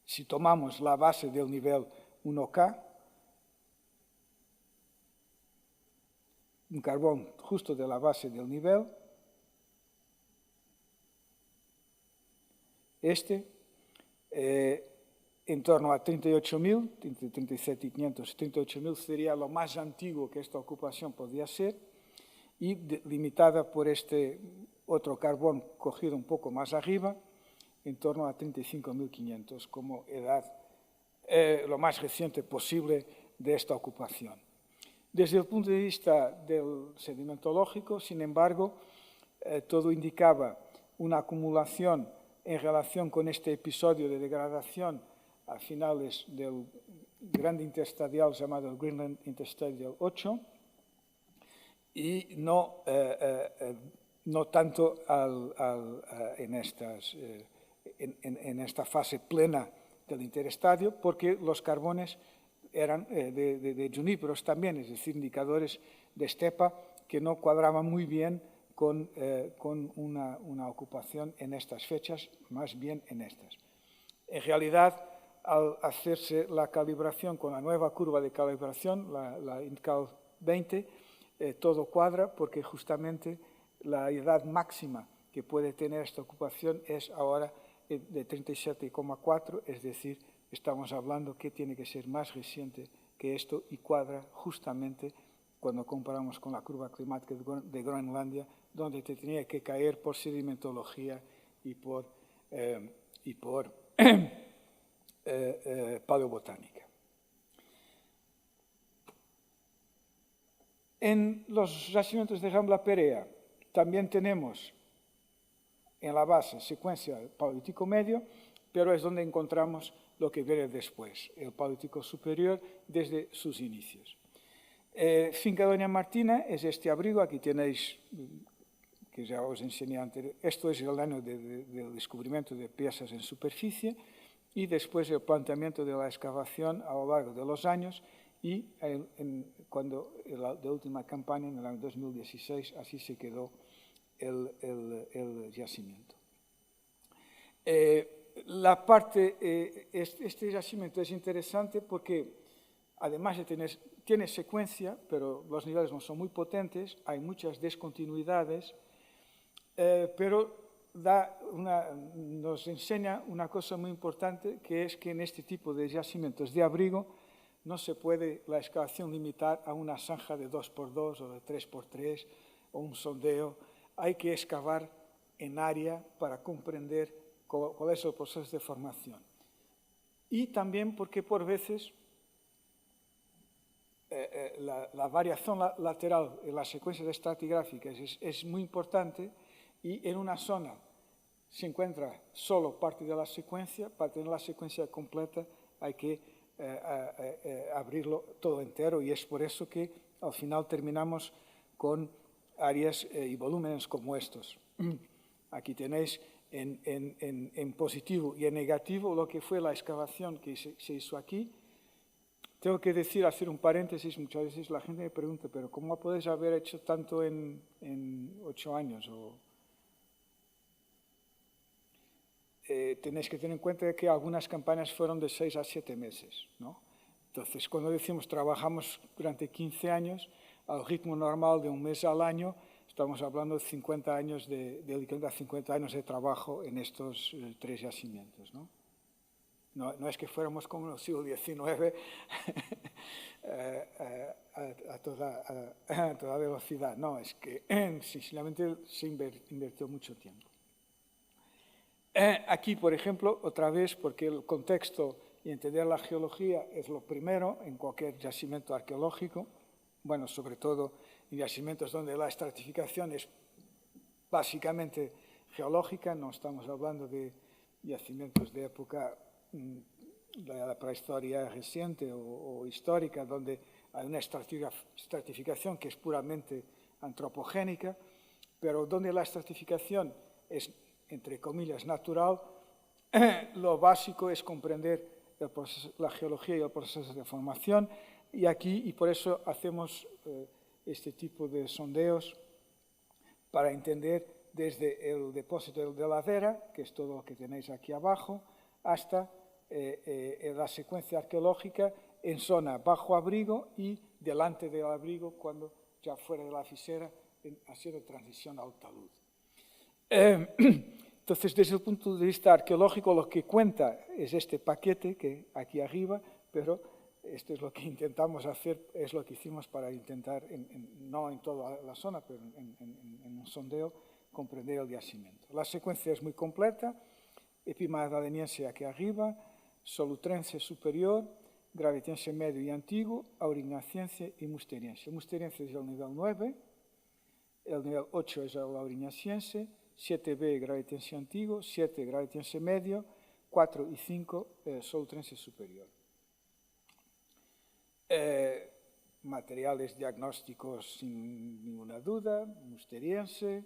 Si tomamos la base del nivel 1K, un carbón justo de la base del nivel, en torno a 38.000, entre 37.500 y 38.000 sería lo más antiguo que esta ocupación podía ser, y limitada por este otro carbón cogido un poco más arriba, en torno a 35.500 como edad lo más reciente posible de esta ocupación. Desde el punto de vista del sedimentológico, sin embargo, todo indicaba una acumulación en relación con este episodio de degradación a finales del grande interstadial llamado el Greenland Interstadial 8 y no tanto en esta fase plena del interestadio, porque los carbones eran de juníperos también, es decir, indicadores de estepa que no cuadraban muy bien con una ocupación en estas fechas, más bien en estas. En realidad, al hacerse la calibración con la nueva curva de calibración, la INCAL 20, todo cuadra porque justamente la edad máxima que puede tener esta ocupación es ahora de 37,4, es decir, estamos hablando que tiene que ser más reciente que esto y cuadra justamente cuando comparamos con la curva climática de Groenlandia, donde te tenía que caer por sedimentología y por paleobotánica. En los yacimientos de Rambla Perea también tenemos en la base secuencia paleolítico medio, pero es donde encontramos lo que viene después, el paleolítico superior desde sus inicios. Finca Doña Martina es este abrigo, aquí tenéis, que ya os enseñé antes, esto es el año del descubrimiento de piezas en superficie y después el planteamiento de la excavación a lo largo de los años y cuando de última campaña, en el año 2016, así se quedó el yacimiento. Este yacimiento es interesante porque, además de tiene secuencia, pero los niveles no son muy potentes, hay muchas descontinuidades, pero nos enseña una cosa muy importante, que es que en este tipo de yacimientos de abrigo no se puede la excavación limitar a una zanja de 2x2 o de 3x3 o un sondeo. Hay que excavar en área para comprender cuál es el proceso de formación. Y también porque por veces la variación lateral en las secuencias estratigráficas es muy importante y en una zona se encuentra solo parte de la secuencia. Para tener la secuencia completa hay que abrirlo todo entero y es por eso que al final terminamos con áreas y volúmenes como estos. Aquí tenéis en positivo y en negativo lo que fue la excavación que se hizo aquí. Tengo que decir, hacer un paréntesis, muchas veces la gente me pregunta, pero ¿cómo podéis haber hecho tanto en 8 años? Tenéis que tener en cuenta que algunas campañas fueron de 6 a 7 meses, ¿no? Entonces, cuando decimos trabajamos durante 15 años, al ritmo normal de un mes al año, estamos hablando de 50 años de 50 años de trabajo en estos 3 yacimientos, ¿no? No es que fuéramos como en el siglo XIX a toda velocidad, no, es que sencillamente se invirtió mucho tiempo. Aquí, por ejemplo, otra vez, porque el contexto y entender la geología es lo primero en cualquier yacimiento arqueológico, bueno, sobre todo en yacimientos donde la estratificación es básicamente geológica, no estamos hablando de yacimientos de época de la prehistoria reciente o histórica, donde hay una estratificación que es puramente antropogénica, pero donde la estratificación es, entre comillas, natural, lo básico es comprender la geología y el proceso de formación, y por eso hacemos este tipo de sondeos para entender desde el depósito de ladera, que es todo lo que tenéis aquí abajo, hasta la secuencia arqueológica en zona bajo abrigo y delante del abrigo, cuando ya fuera de la fisera, haciendo transición al talud. Entonces, desde el punto de vista arqueológico, lo que cuenta es este paquete que aquí arriba, pero esto es lo que intentamos hacer, es lo que hicimos para intentar, no en toda la zona, pero en un sondeo, comprender el yacimiento. La secuencia es muy completa: Epimagdaleniense aquí arriba, Solutrense superior, Gravitense medio y antiguo, Aurignaciense y Musteriense. El Musteriense es el nivel 9, el nivel 8 es el Aurignaciense, 7b Gravitense antiguo, 7 Gravitense medio, 4 y 5 Solutrense superior. Materiales diagnósticos sin ninguna duda: Musteriense,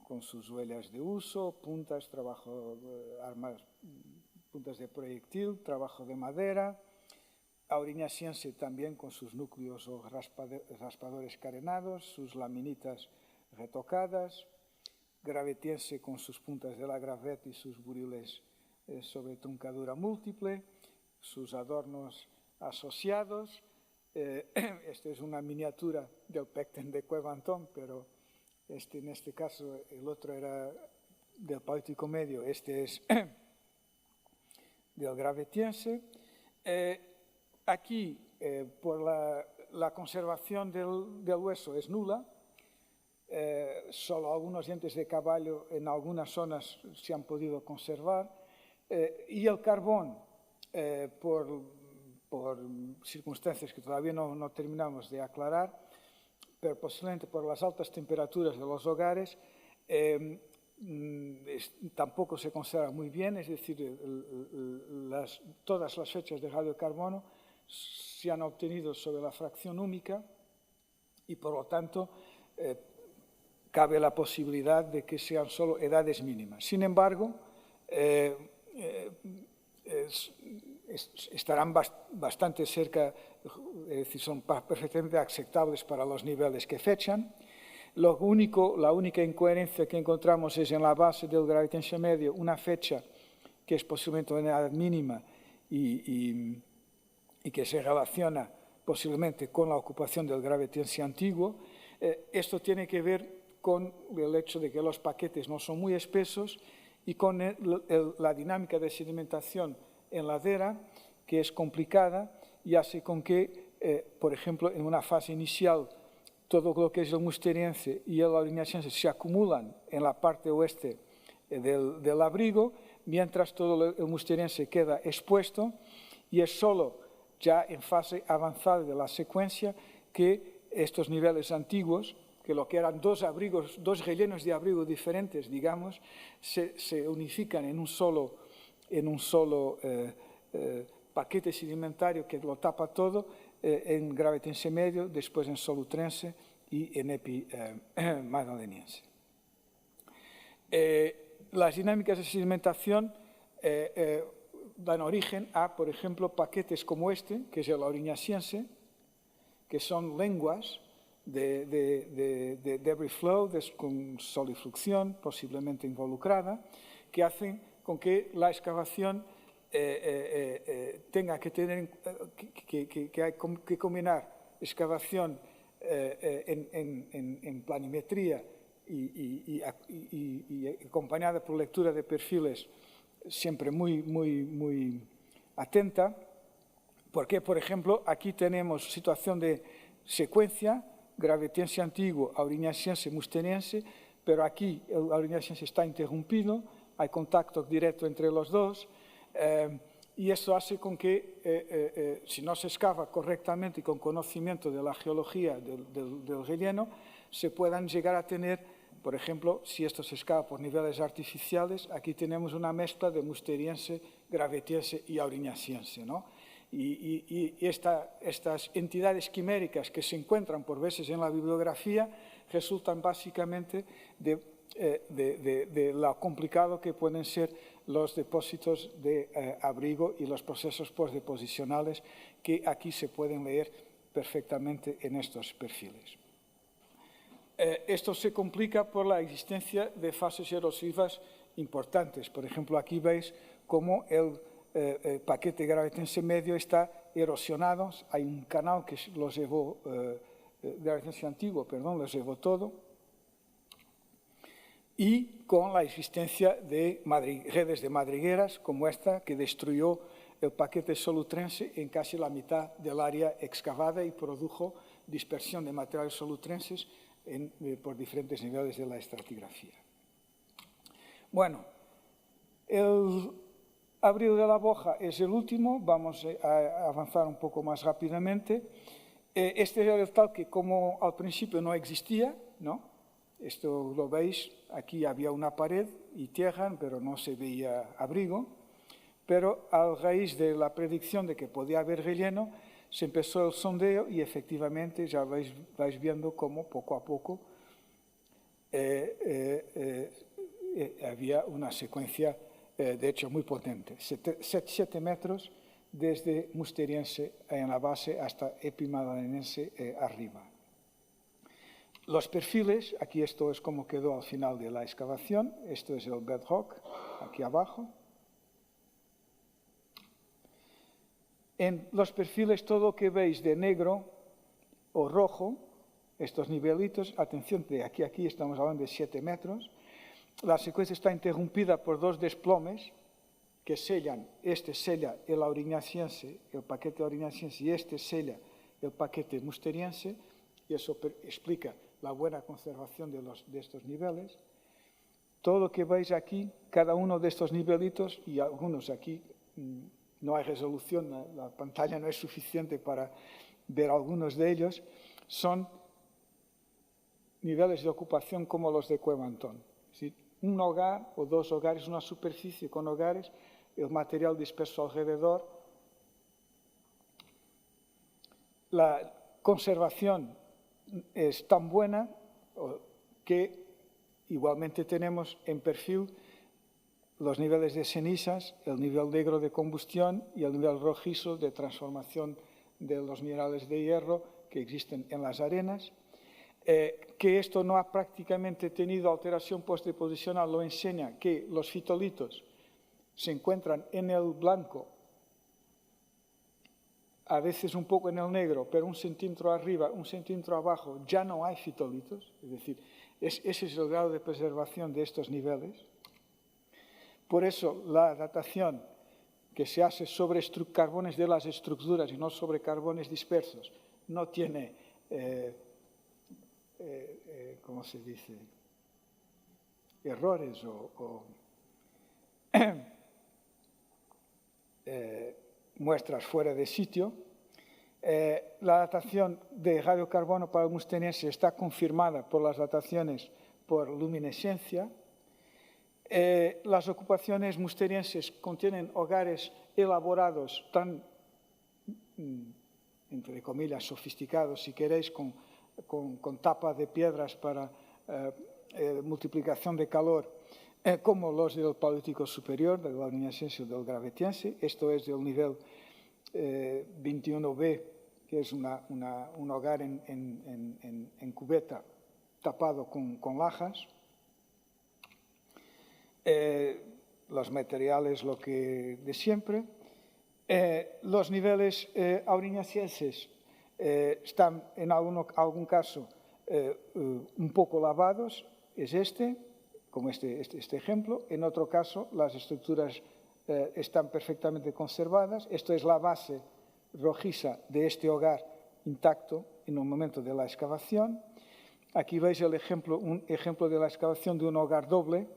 con sus huellas de uso, puntas, armas, puntas de proyectil, trabajo de madera. Aurignaciense también con sus núcleos o raspadores carenados, sus laminitas retocadas. Gravetiense con sus puntas de la gravette y sus buriles sobre truncadura múltiple, sus adornos asociados. Esta es una miniatura del Pecten de Cuevantón, pero en este caso el otro era del Paleolítico Medio, este es del Gravetiense. Aquí, por la conservación del hueso es nula, solo algunos dientes de caballo en algunas zonas se han podido conservar, y el carbón, por circunstancias que todavía no terminamos de aclarar, pero posiblemente por las altas temperaturas de los hogares, tampoco se conserva muy bien, es decir, todas las fechas de radiocarbono se han obtenido sobre la fracción úmica y, por lo tanto, cabe la posibilidad de que sean solo edades mínimas. Sin embargo, estarán bastante cerca, es decir, son perfectamente aceptables para los niveles que fechan. La única incoherencia que encontramos es en la base del Gravetiense medio, una fecha que es posiblemente una edad mínima y que se relaciona posiblemente con la ocupación del Gravetiense antiguo. Esto tiene que ver con el hecho de que los paquetes no son muy espesos y con la dinámica de sedimentación en ladera, que es complicada y hace con que, por ejemplo, en una fase inicial, todo lo que es el musteriense y el aurignaciense se acumulan en la parte oeste del abrigo, mientras todo el musteriense queda expuesto, y es solo ya en fase avanzada de la secuencia que estos niveles antiguos, que lo que eran dos rellenos de abrigo diferentes, digamos, se unifican en un solo paquete sedimentario que lo tapa todo, en Gravetiense medio, después en Solutrense y en Epi-Magdaleniense. Las dinámicas de sedimentación dan origen a, por ejemplo, paquetes como este, que es el aurignaciense, que son lenguas de debris flow, con solifluxión posiblemente involucrada, que hacen con que la excavación tenga que combinar excavación en planimetría y acompañada por lectura de perfiles siempre muy atenta, porque, por ejemplo, aquí tenemos situación de secuencia, Gravetiense antiguo, aurignaciense, musteriense, pero aquí el aurignaciense está interrumpido, hay contacto directo entre los dos, y eso hace con que, si no se excava correctamente y con conocimiento de la geología del relleno, se puedan llegar a tener, por ejemplo, si esto se excava por niveles artificiales, aquí tenemos una mezcla de musteriense, gravetiense y aurignaciense, ¿no? Y estas entidades quiméricas que se encuentran por veces en la bibliografía resultan básicamente de lo complicado que pueden ser los depósitos de abrigo y los procesos postdeposicionales que aquí se pueden leer perfectamente en estos perfiles. Esto se complica por la existencia de fases erosivas importantes. Por ejemplo, aquí veis cómo el paquete Gravetiense medio está erosionado. Hay un canal que los llevó, Gravetiense antiguo, perdón, los llevó todo. Y con la existencia de redes de madrigueras como esta, que destruyó el paquete solutrense en casi la mitad del área excavada y produjo dispersión de materiales solutrenses por diferentes niveles de la estratigrafía. Bueno, el abrigo de la Boja es el último, vamos a avanzar un poco más rápidamente. Este era el tal que, como al principio no existía, ¿no? Esto lo veis, aquí había una pared y tierra, pero no se veía abrigo. Pero a raíz de la predicción de que podía haber relleno, se empezó el sondeo y efectivamente ya vais viendo cómo poco a poco había una secuencia, de hecho, muy potente. 7 metros desde musteriense en la base hasta epimadaleniense arriba. Los perfiles, aquí esto es como quedó al final de la excavación, esto es el bedrock, aquí abajo. En los perfiles todo lo que veis de negro o rojo, estos nivelitos, atención, de aquí a aquí estamos hablando de 7 metros, la secuencia está interrumpida por 2 desplomes que sellan, este sella el auriñaciense, el paquete auriñaciense, y este sella el paquete musteriense, y eso explica la buena conservación de estos niveles. Todo lo que veis aquí, cada uno de estos nivelitos, y algunos aquí, no hay resolución, la pantalla no es suficiente para ver algunos de ellos, son niveles de ocupación como los de Cueva Antón. Es decir, un hogar o 2 hogares, una superficie con hogares, el material disperso alrededor. La conservación es tan buena que igualmente tenemos en perfil los niveles de cenizas, el nivel negro de combustión y el nivel rojizo de transformación de los minerales de hierro que existen en las arenas. Que esto no ha prácticamente tenido alteración postdeposicional lo enseña que los fitolitos se encuentran en el blanco, a veces un poco en el negro, pero 1 centímetro arriba, 1 centímetro abajo, ya no hay fitolitos. Es decir, ese es el grado de preservación de estos niveles. Por eso la datación que se hace sobre carbones de las estructuras y no sobre carbones dispersos no tiene, ¿cómo se dice?, errores o muestras fuera de sitio. La datación de radiocarbono para el musteriense está confirmada por las dataciones por luminescencia. Las ocupaciones musterienses contienen hogares elaborados tan, entre comillas, sofisticados, si queréis, con tapa de piedras para multiplicación de calor, como los del Paleolítico Superior, del auriñaciense o del gravetiense. Esto es del nivel 21B, que es un hogar en cubeta tapado con lajas. Los materiales, lo que de siempre. Los niveles auriñacienses están en algún caso un poco lavados, es como este ejemplo. En otro caso, las estructuras están perfectamente conservadas. Esto es la base rojiza de este hogar intacto en el momento de la excavación. Aquí veis un ejemplo de la excavación de un hogar doble,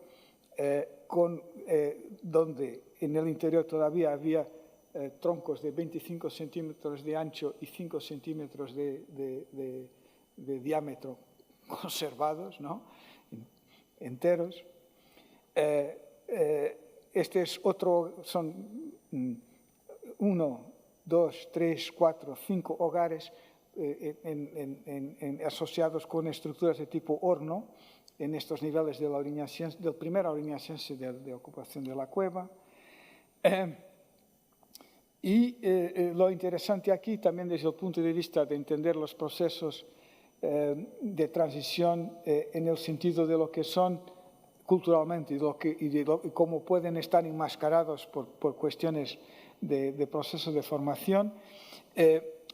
donde en el interior todavía había troncos de 25 centímetros de ancho y 5 centímetros de diámetro conservados, ¿no?, enteros. Este es otro, son 1, 2, 3, 4, 5 hogares asociados con estructuras de tipo horno en estos niveles del primer auriñaciense de ocupación de la cueva. Lo interesante aquí, también desde el punto de vista de entender los procesos de transición en el sentido de lo que son culturalmente y cómo pueden estar enmascarados por cuestiones de procesos de formación.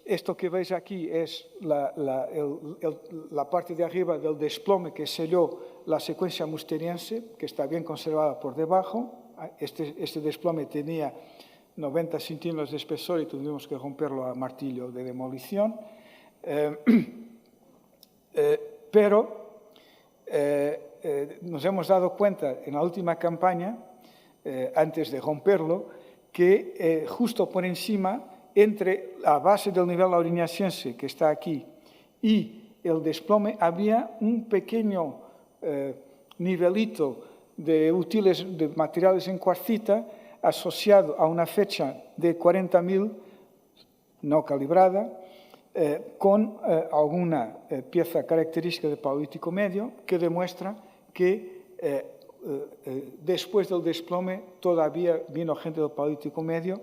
Esto que veis aquí es la parte de arriba del desplome que selló la secuencia musteriense, que está bien conservada por debajo. Este desplome tenía 90 centímetros de espesor y tuvimos que romperlo a martillo de demolición. Pero nos hemos dado cuenta en la última campaña, antes de romperlo, que justo por encima, entre la base del nivel auriñaciense, que está aquí, y el desplome, había un pequeño nivelito de materiales en cuarcita asociado a una fecha de 40.000, no calibrada, con alguna pieza característica del Paleolítico Medio que demuestra que después del desplome todavía vino gente del Paleolítico Medio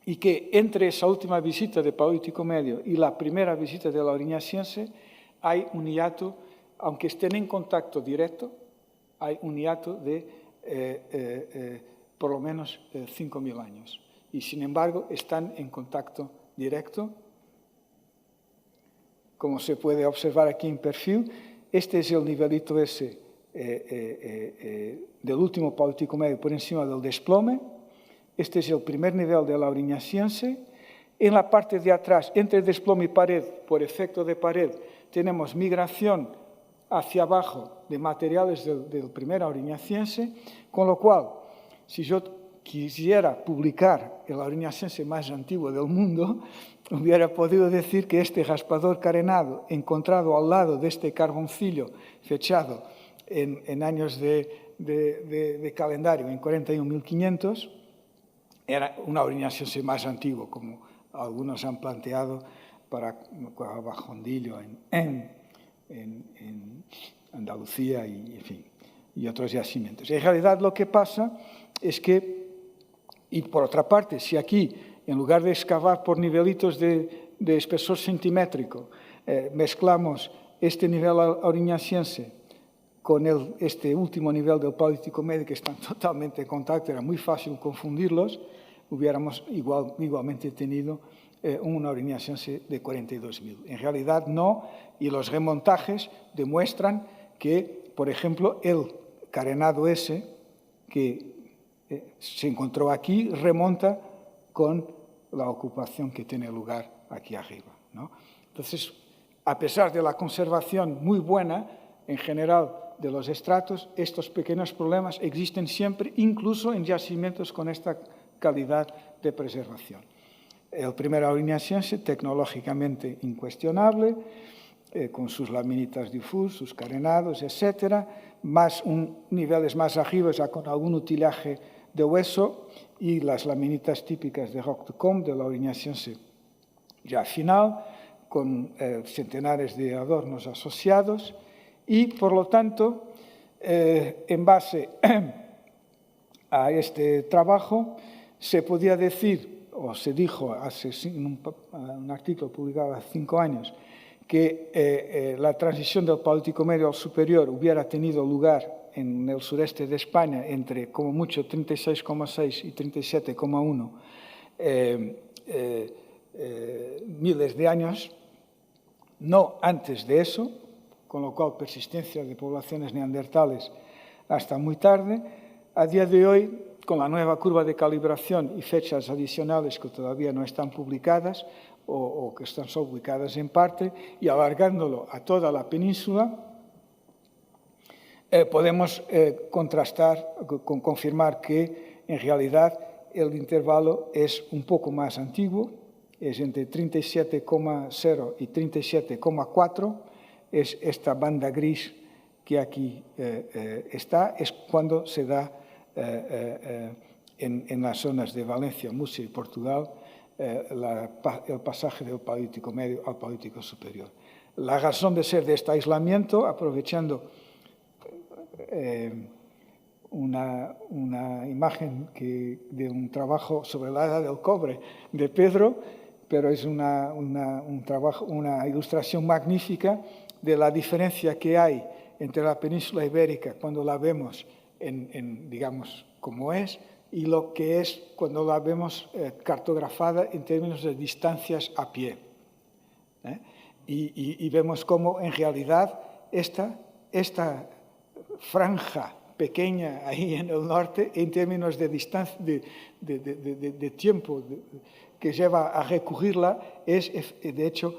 y que entre esa última visita del Paleolítico Medio y la primera visita del auriñaciense hay un hiato, aunque estén en contacto directo, hay un hiato de por lo menos 5.000 años. y sin embargo están en contacto directo. Como se puede observar aquí en perfil, este es el nivelito ese del último Paleolítico Medio por encima del desplome. Este es el primer nivel de la Auriñaciense. En la parte de atrás, entre desplome y pared, por efecto de pared, tenemos migración hacia abajo de materiales del primer Auriñaciense, con lo cual, si yo quisiera publicar el Auriñaciense más antiguo del mundo, hubiera podido decir que este raspador carenado encontrado al lado de este carboncillo fechado en años de calendario, en 41.500, era un Auriñaciense más antiguo, como algunos han planteado para Bajondillo en Andalucía en fin, y otros yacimientos. En realidad lo que pasa es que, y por otra parte, si aquí, en lugar de excavar por nivelitos de espesor centimétrico, mezclamos este nivel auriñaciense con este último nivel del Paleolítico Medio, que están totalmente en contacto, era muy fácil confundirlos, hubiéramos igualmente tenido un auriñaciense de 42.000. En realidad no, y los remontajes demuestran que, por ejemplo, el carenado ese que se encontró aquí remonta con la ocupación que tiene lugar aquí arriba, ¿no? Entonces, a pesar de la conservación muy buena, en general, de los estratos, estos pequeños problemas existen siempre, incluso en yacimientos con esta calidad de preservación. El primer auriñaciense, tecnológicamente incuestionable, con sus laminitas diffus, sus carenados, etc., niveles más arriba, ya con algún utilaje de hueso, y las laminitas típicas de Roc de Combe, del auriñaciense ya final, con centenares de adornos asociados, y, por lo tanto, en base a este trabajo, se podía decir, o se dijo en un artículo publicado hace 5 años, que la transición del Paleolítico Medio al Superior hubiera tenido lugar en el sureste de España entre, como mucho, 36,6 y 37,1 miles de años, no antes de eso, con lo cual persistencia de poblaciones neandertales hasta muy tarde. A día de hoy, con la nueva curva de calibración y fechas adicionales que todavía no están publicadas o que están solo publicadas en parte, y alargándolo a toda la península, podemos confirmar que, en realidad, el intervalo es un poco más antiguo, es entre 37,0 y 37,4, es esta banda gris que aquí está, es cuando se da en las zonas de Valencia, Murcia y Portugal el pasaje del Paleolítico Medio al Paleolítico Superior. La razón de ser de este aislamiento, aprovechando una imagen de un trabajo sobre la edad del cobre de Pedro, pero es una ilustración magnífica de la diferencia que hay entre la península ibérica cuando la vemos digamos, como es, y lo que es cuando la vemos cartografada en términos de distancias a pie. Y vemos cómo, en realidad, esta franja pequeña ahí en el norte, en términos de distancia, de tiempo que lleva a recurrirla, es, de hecho,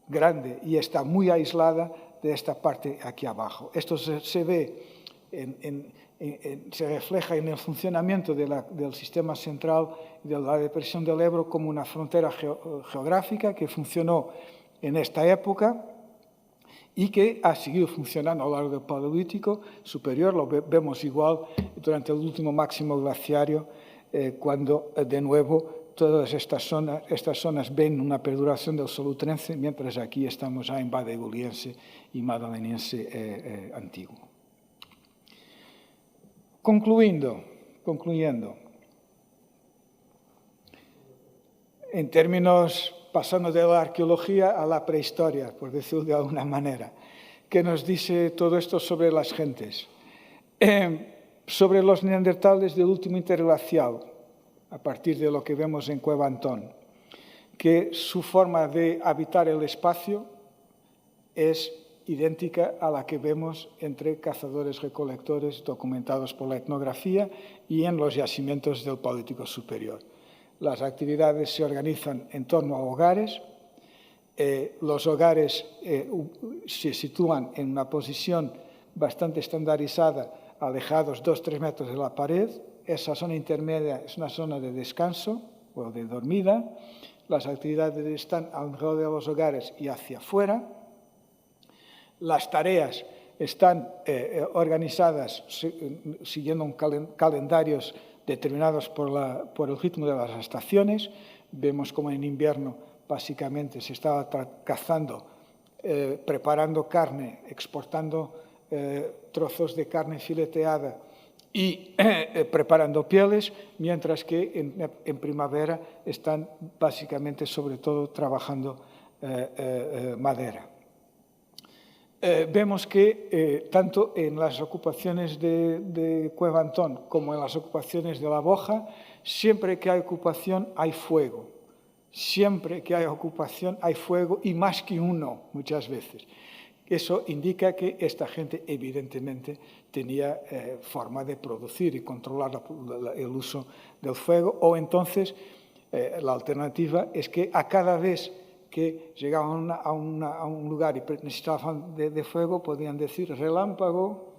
grande y está muy aislada de esta parte aquí abajo. Esto se ve, se refleja en el funcionamiento del sistema central de la depresión del Ebro como una frontera geográfica que funcionó en esta época y que ha seguido funcionando a lo largo del Paleolítico Superior. Lo vemos igual durante el último máximo glaciario, cuando de nuevo todas estas zonas ven una perduración del Solutrense, mientras aquí estamos ya en Badeguliense y Madaleniense antiguo. Concluyendo, en términos, pasando de la arqueología a la prehistoria, por decirlo de alguna manera, ¿qué nos dice todo esto sobre las gentes? Sobre los neandertales del último interglacial, a partir de lo que vemos en Cueva Antón, que su forma de habitar el espacio es idéntica a la que vemos entre cazadores-recolectores documentados por la etnografía y en los yacimientos del Paleolítico Superior. Las actividades se organizan en torno a hogares. Los hogares se sitúan en una posición bastante estandarizada, alejados 2-3 metros de la pared. Esa zona intermedia es una zona de descanso o de dormida. Las actividades están alrededor de los hogares y hacia afuera. Las tareas están organizadas siguiendo calendarios determinados por el ritmo de las estaciones. Vemos como en invierno básicamente se estaba cazando, preparando carne, exportando trozos de carne fileteada y preparando pieles, mientras que en primavera están básicamente, sobre todo, trabajando madera. Vemos que tanto en las ocupaciones de Cueva Antón como en las ocupaciones de La Boja, siempre que hay ocupación hay fuego. Siempre que hay ocupación hay fuego y más que uno muchas veces. Eso indica que esta gente evidentemente tenía forma de producir y controlar el uso del fuego, o entonces la alternativa es que a cada vez que llegaban a un lugar y necesitaban de fuego, podían decir: relámpago,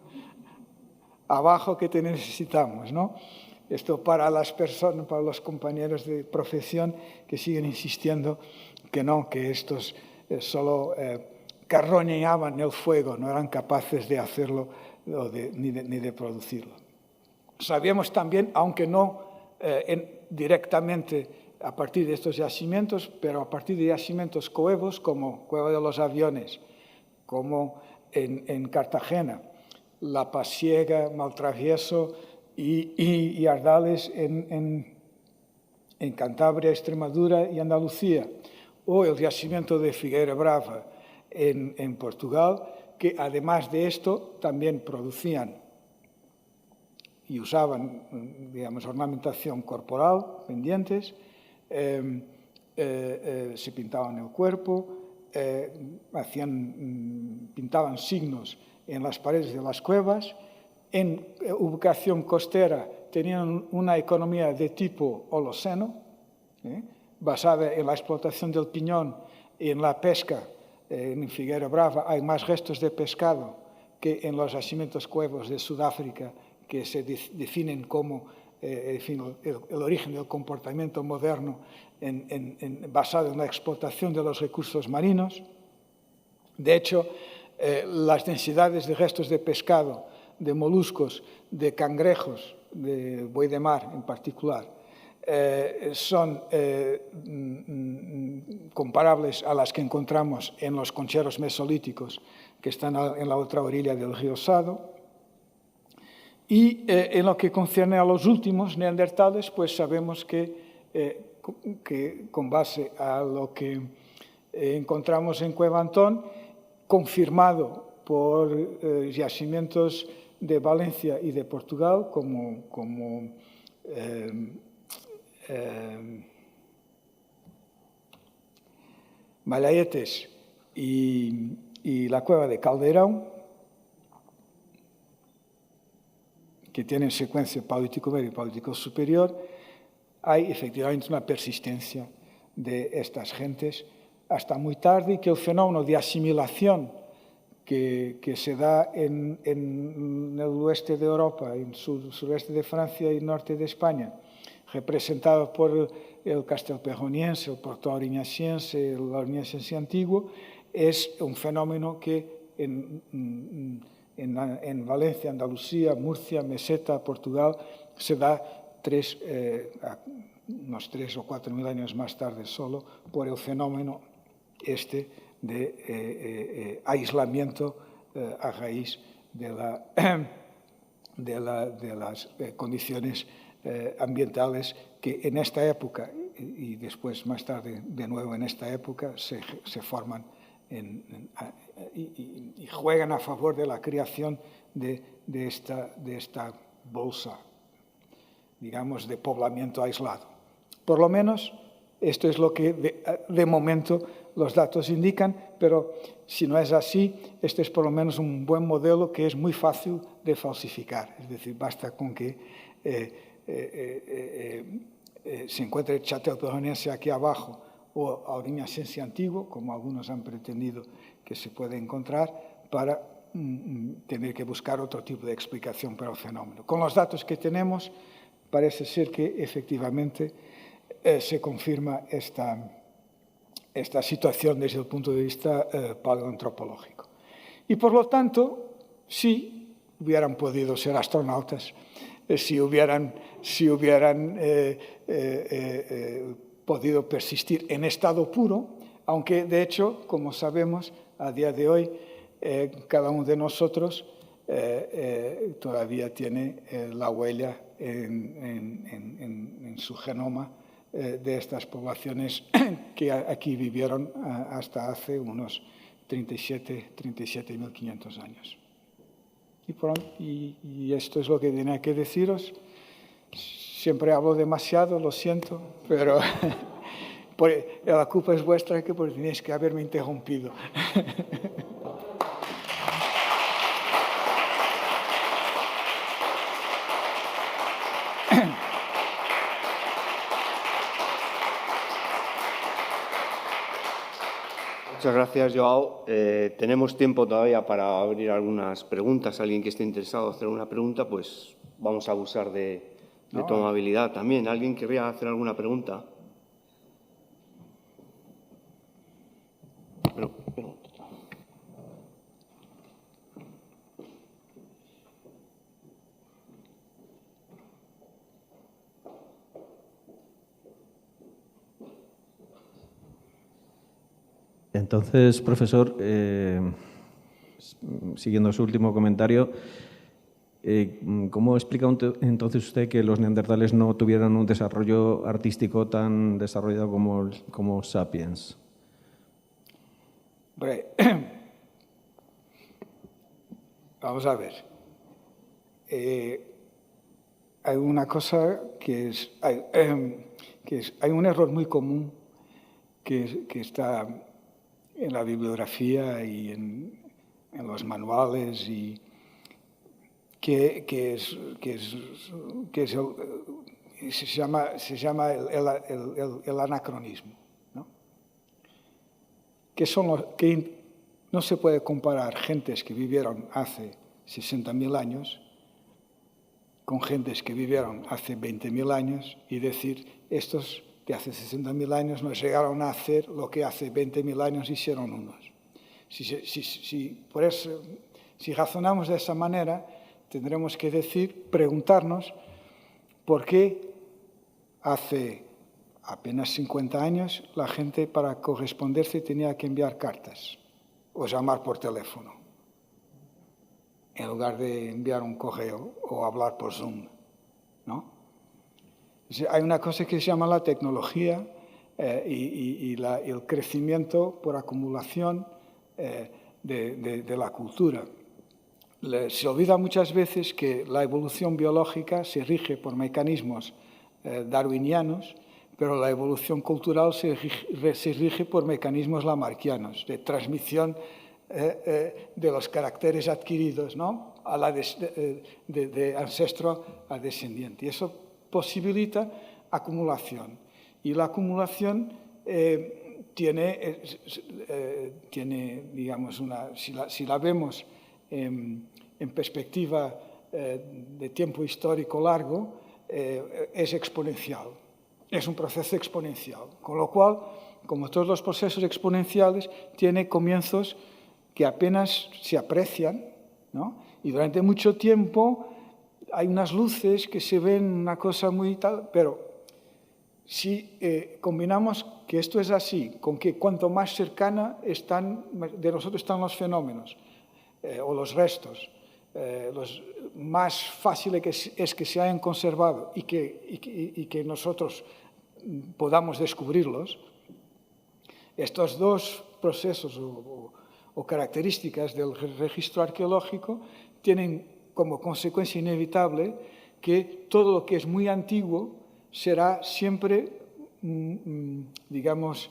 abajo que te necesitamos, ¿no? Esto para las personas, para los compañeros de profesión que siguen insistiendo que no, que estos solo carroñeaban el fuego, no eran capaces de hacerlo ni de producirlo. Sabíamos también, aunque no directamente a partir de estos yacimientos, pero a partir de yacimientos coevos como Cueva de los Aviones, como en Cartagena, La Pasiega, Maltravieso y Ardales en Cantabria, Extremadura y Andalucía, o el yacimiento de Figueira Brava en Portugal, que además de esto también producían y usaban, digamos, ornamentación corporal, pendientes, se pintaban el cuerpo, pintaban signos en las paredes de las cuevas. En ubicación costera tenían una economía de tipo holoceno, basada en la explotación del piñón y en la pesca. En Figueira Brava hay más restos de pescado que en los yacimientos cuevos de Sudáfrica, que se definen como el origen del comportamiento moderno basado en la explotación de los recursos marinos. De hecho, las densidades de restos de pescado, de moluscos, de cangrejos, de buey de mar en particular, son comparables a las que encontramos en los concheros mesolíticos que están en la otra orilla del río Sado. Y en lo que concierne a los últimos neandertales, pues sabemos que con base a lo que encontramos en Cueva Antón, confirmado por yacimientos de Valencia y de Portugal, como Malayetes y la Cueva de Calderón, que tienen secuencia Paleolítico Medio y Paleolítico Superior, hay efectivamente una persistencia de estas gentes hasta muy tarde, y que el fenómeno de asimilación que se da en el oeste de Europa, en el sureste de Francia y norte de España, representado por el castelperroniense, el porto-auriñasiense, el auriñasiense antiguo, es un fenómeno que en Valencia, Andalucía, Murcia, Meseta, Portugal, se da unos 3 o 4 mil años más tarde solo, por el fenómeno de aislamiento a raíz de las condiciones ambientales que en esta época y después más tarde de nuevo en esta época se forman y juegan a favor de la creación de esta bolsa digamos, de poblamiento aislado. Por lo menos esto es lo que de momento los datos indican, pero si no es así, este es por lo menos un buen modelo que es muy fácil de falsificar. Es decir, basta con que se encuentre el Châtel-Perronense aquí abajo o Albiñacense antiguo, como algunos han pretendido que se puede encontrar, para tener que buscar otro tipo de explicación para el fenómeno. Con los datos que tenemos, parece ser que efectivamente se confirma esta situación desde el punto de vista paleoantropológico. Y por lo tanto, sí hubieran podido ser astronautas, si hubieran podido persistir en estado puro, aunque de hecho, como sabemos, a día de hoy, cada uno de nosotros todavía tiene la huella en su genoma de estas poblaciones que aquí vivieron hasta hace unos 37.500 años. Y esto es lo que tenía que deciros. Siempre hablo demasiado, lo siento, pero la culpa es vuestra porque tenéis que haberme interrumpido. Muchas gracias, Joao. Tenemos tiempo todavía para abrir algunas preguntas. Alguien que esté interesado en hacer una pregunta, pues vamos a abusar de tu amabilidad también. ¿Alguien querría hacer alguna pregunta? Entonces, profesor, siguiendo su último comentario, ¿cómo explica entonces usted que los neandertales no tuvieran un desarrollo artístico tan desarrollado como Sapiens? Vamos a ver. Hay una cosa hay un error muy común que está en la bibliografía y en los manuales y se llama el anacronismo, ¿no? Que no se puede comparar gentes que vivieron hace 60.000 años con gentes que vivieron hace 20.000 años y decir, estos que hace 60.000 años nos llegaron a hacer lo que hace 20.000 años hicieron unos. Por eso, si razonamos de esa manera, tendremos que preguntarnos por qué hace apenas 50 años la gente para corresponderse tenía que enviar cartas o llamar por teléfono, en lugar de enviar un correo o hablar por Zoom, ¿no? Hay una cosa que se llama la tecnología y el crecimiento por acumulación de la cultura. Se olvida muchas veces que la evolución biológica se rige por mecanismos darwinianos, pero la evolución cultural se rige por mecanismos lamarckianos, de transmisión de los caracteres adquiridos, ¿no? de ancestro a descendiente. Y eso posibilita acumulación. Y la acumulación tiene, digamos, si la vemos en perspectiva de tiempo histórico largo, es exponencial. Es un proceso exponencial. Con lo cual, como todos los procesos exponenciales, tiene comienzos que apenas se aprecian, ¿no? Y durante mucho tiempo hay unas luces que se ven una cosa muy tal, pero si combinamos que esto es así, con que cuanto más cercana de nosotros están los fenómenos o los restos, los más fácil es que se hayan conservado y que nosotros podamos descubrirlos, estos dos procesos o características del registro arqueológico tienen como consecuencia inevitable que todo lo que es muy antiguo será siempre, digamos,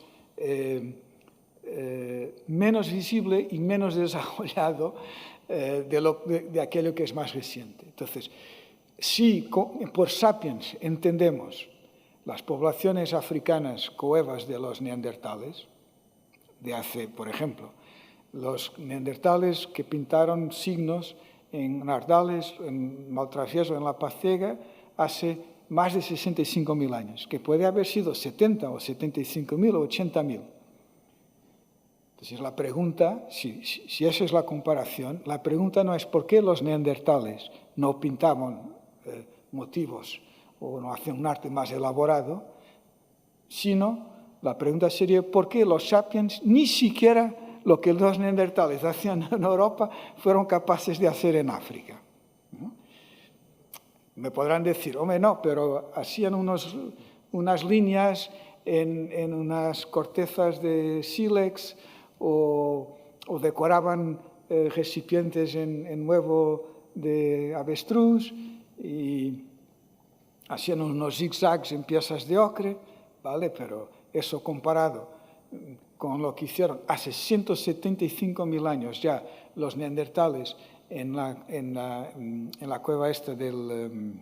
menos visible y menos desarrollado de aquello que es más reciente. Entonces, si por sapiens entendemos las poblaciones africanas coevas de los neandertales, de hace, por ejemplo, los neandertales que pintaron signos en Nardales, en Maltrafieso, en La Pacega, hace más de 65.000 años, que puede haber sido 70 o 75.000 o 80.000. Entonces, la pregunta, si esa es la comparación, la pregunta no es por qué los neandertales no pintaban motivos o no hacían un arte más elaborado, sino la pregunta sería por qué los sapiens ni siquiera lo que los neandertales hacían en Europa fueron capaces de hacer en África. ¿No? Me podrán decir, hombre, no, pero hacían unas líneas en unas cortezas de sílex o decoraban recipientes en huevo de avestruz y hacían unos zigzags en piezas de ocre, ¿vale? Pero eso comparado con lo que hicieron hace 175.000 años ya los neandertales en la cueva esta del...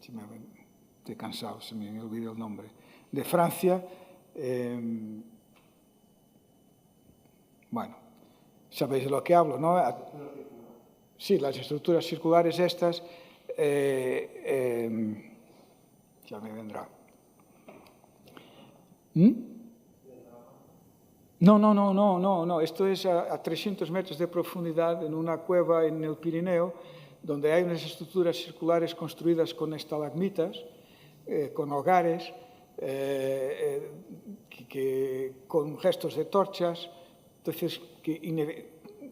estoy cansado, se me olvidó el nombre. De Francia. Bueno, sabéis de lo que hablo, ¿no? Sí, las estructuras circulares estas... ya me vendrá. No. Esto es a 300 metros de profundidad en una cueva en el Pirineo, donde hay unas estructuras circulares construidas con estalagmitas, con hogares, con restos de torchas. Entonces,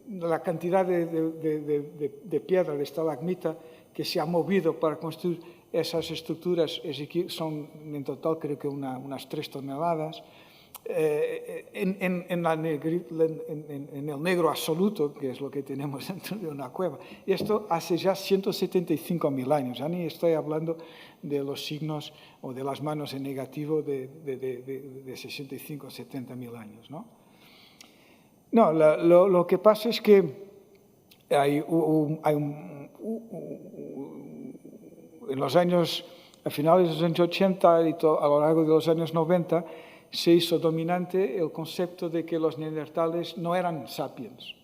la cantidad de piedra, de estalagmita, que se ha movido para construir esas estructuras son en total creo que unas 3 toneladas. En el negro absoluto, que es lo que tenemos dentro de una cueva. Esto hace ya 175.000 años. Ya ni estoy hablando de los signos o de las manos en negativo de 65 o 70.000 años, ¿no? No, lo que pasa es que en los años, a finales de los años 80 y a lo largo de los años 90, se hizo dominante el concepto de que los neandertales no eran sapiens.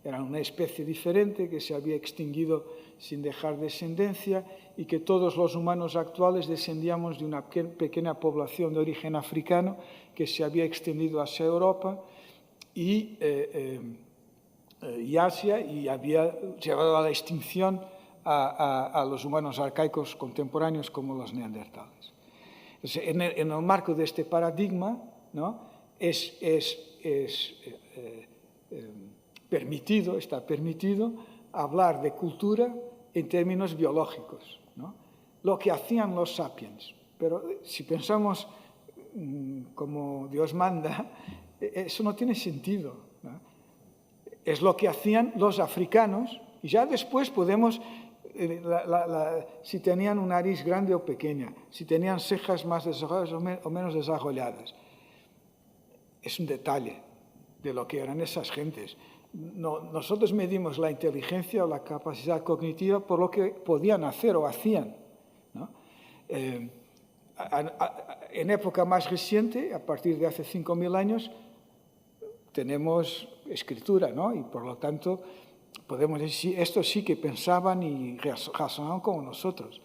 Eran una especie diferente que se había extinguido sin dejar descendencia y que todos los humanos actuales descendíamos de una pequeña población de origen africano que se había extendido hacia Europa y Asia y había llevado a la extinción a los humanos arcaicos contemporáneos como los neandertales. En el marco de este paradigma, ¿no? Está permitido hablar de cultura en términos biológicos, ¿no? Lo que hacían los sapiens. Pero si pensamos como Dios manda, eso no tiene sentido, ¿no? Es lo que hacían los africanos y ya después podemos... si tenían una nariz grande o pequeña, si tenían cejas más desarrolladas o menos desarrolladas. Es un detalle de lo que eran esas gentes. Nosotros medimos la inteligencia o la capacidad cognitiva por lo que podían hacer o hacían, ¿no? En época más reciente, a partir de hace 5.000 años, tenemos escritura, ¿no? Y por lo tanto... podemos decir, estos sí que pensaban y razonaban como nosotros.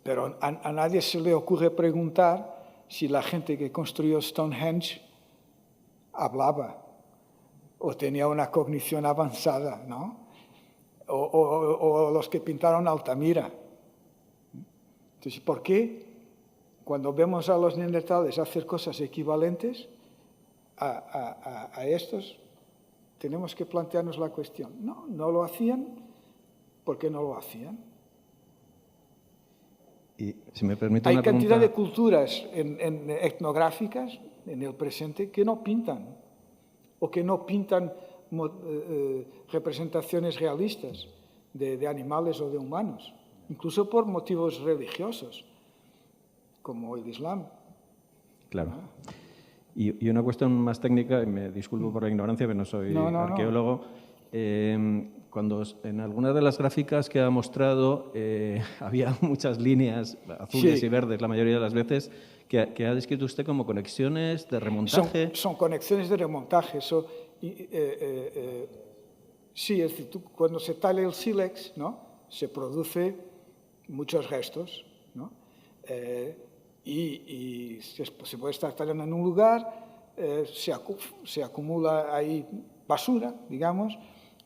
Pero a nadie se le ocurre preguntar si la gente que construyó Stonehenge hablaba o tenía una cognición avanzada, ¿no? O los que pintaron Altamira. Entonces, ¿por qué cuando vemos a los neandertales hacer cosas equivalentes a estos, tenemos que plantearnos la cuestión? No lo hacían, ¿por qué no lo hacían? Y, si me permite Hay una cantidad pregunta... de culturas etnográficas en el presente que no pintan, o que no pintan representaciones realistas. de animales o de humanos, incluso por motivos religiosos, como el Islam. Claro. Y una cuestión más técnica, y me disculpo por la ignorancia, pero no soy arqueólogo. Cuando en algunas de las gráficas que ha mostrado había muchas líneas azules y verdes la mayoría de las veces que ha descrito usted como conexiones de remontaje. Son conexiones de remontaje. Sí, es decir, cuando se tala el sílex, ¿no?, se produce muchos restos, ¿no? Y se puede estar talando en un lugar, se acumula ahí basura, digamos,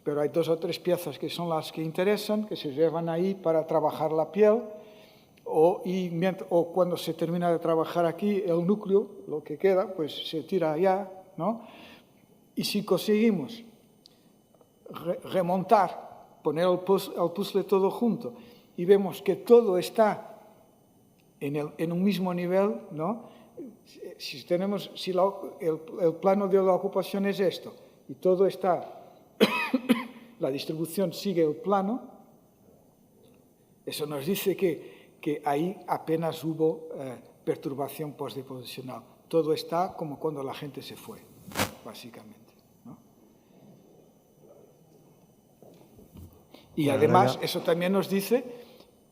pero hay 2 o 3 piezas que son las que interesan, que se llevan ahí para trabajar la piel, o cuando se termina de trabajar aquí el núcleo, lo que queda, pues se tira allá, ¿no? Y si conseguimos remontar, poner el puzzle todo junto y vemos que todo está en un mismo nivel, ¿no? Si el plano de la ocupación es esto y todo está, la distribución sigue el plano, eso nos dice que ahí apenas hubo perturbación postdeposicional. Todo está como cuando la gente se fue, básicamente, ¿no? Y además eso también nos dice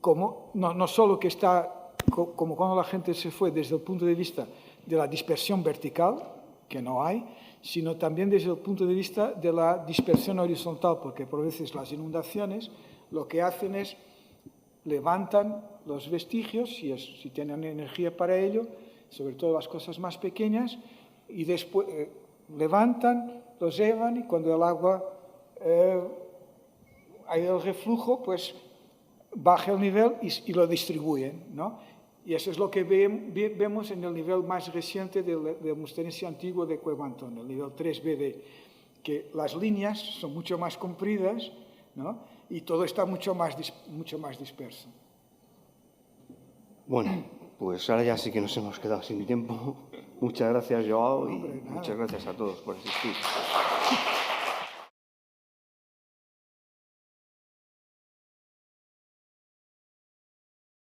cómo no solo que está como cuando la gente se fue desde el punto de vista de la dispersión vertical, que no hay, sino también desde el punto de vista de la dispersión horizontal, porque por veces las inundaciones lo que hacen es levantan los vestigios, si tienen energía para ello, sobre todo las cosas más pequeñas, y después levantan, los llevan y cuando el agua hay el reflujo, pues baja el nivel y lo distribuyen, ¿no? Y eso es lo que vemos en el nivel más reciente del Musteniense antiguo de Cueva Antón, el nivel 3BD, que las líneas son mucho más compridas, ¿no?, y todo está mucho más disperso. Bueno, pues ahora ya sí que nos hemos quedado sin tiempo. Muchas gracias, Joao, y muchas gracias a todos por asistir.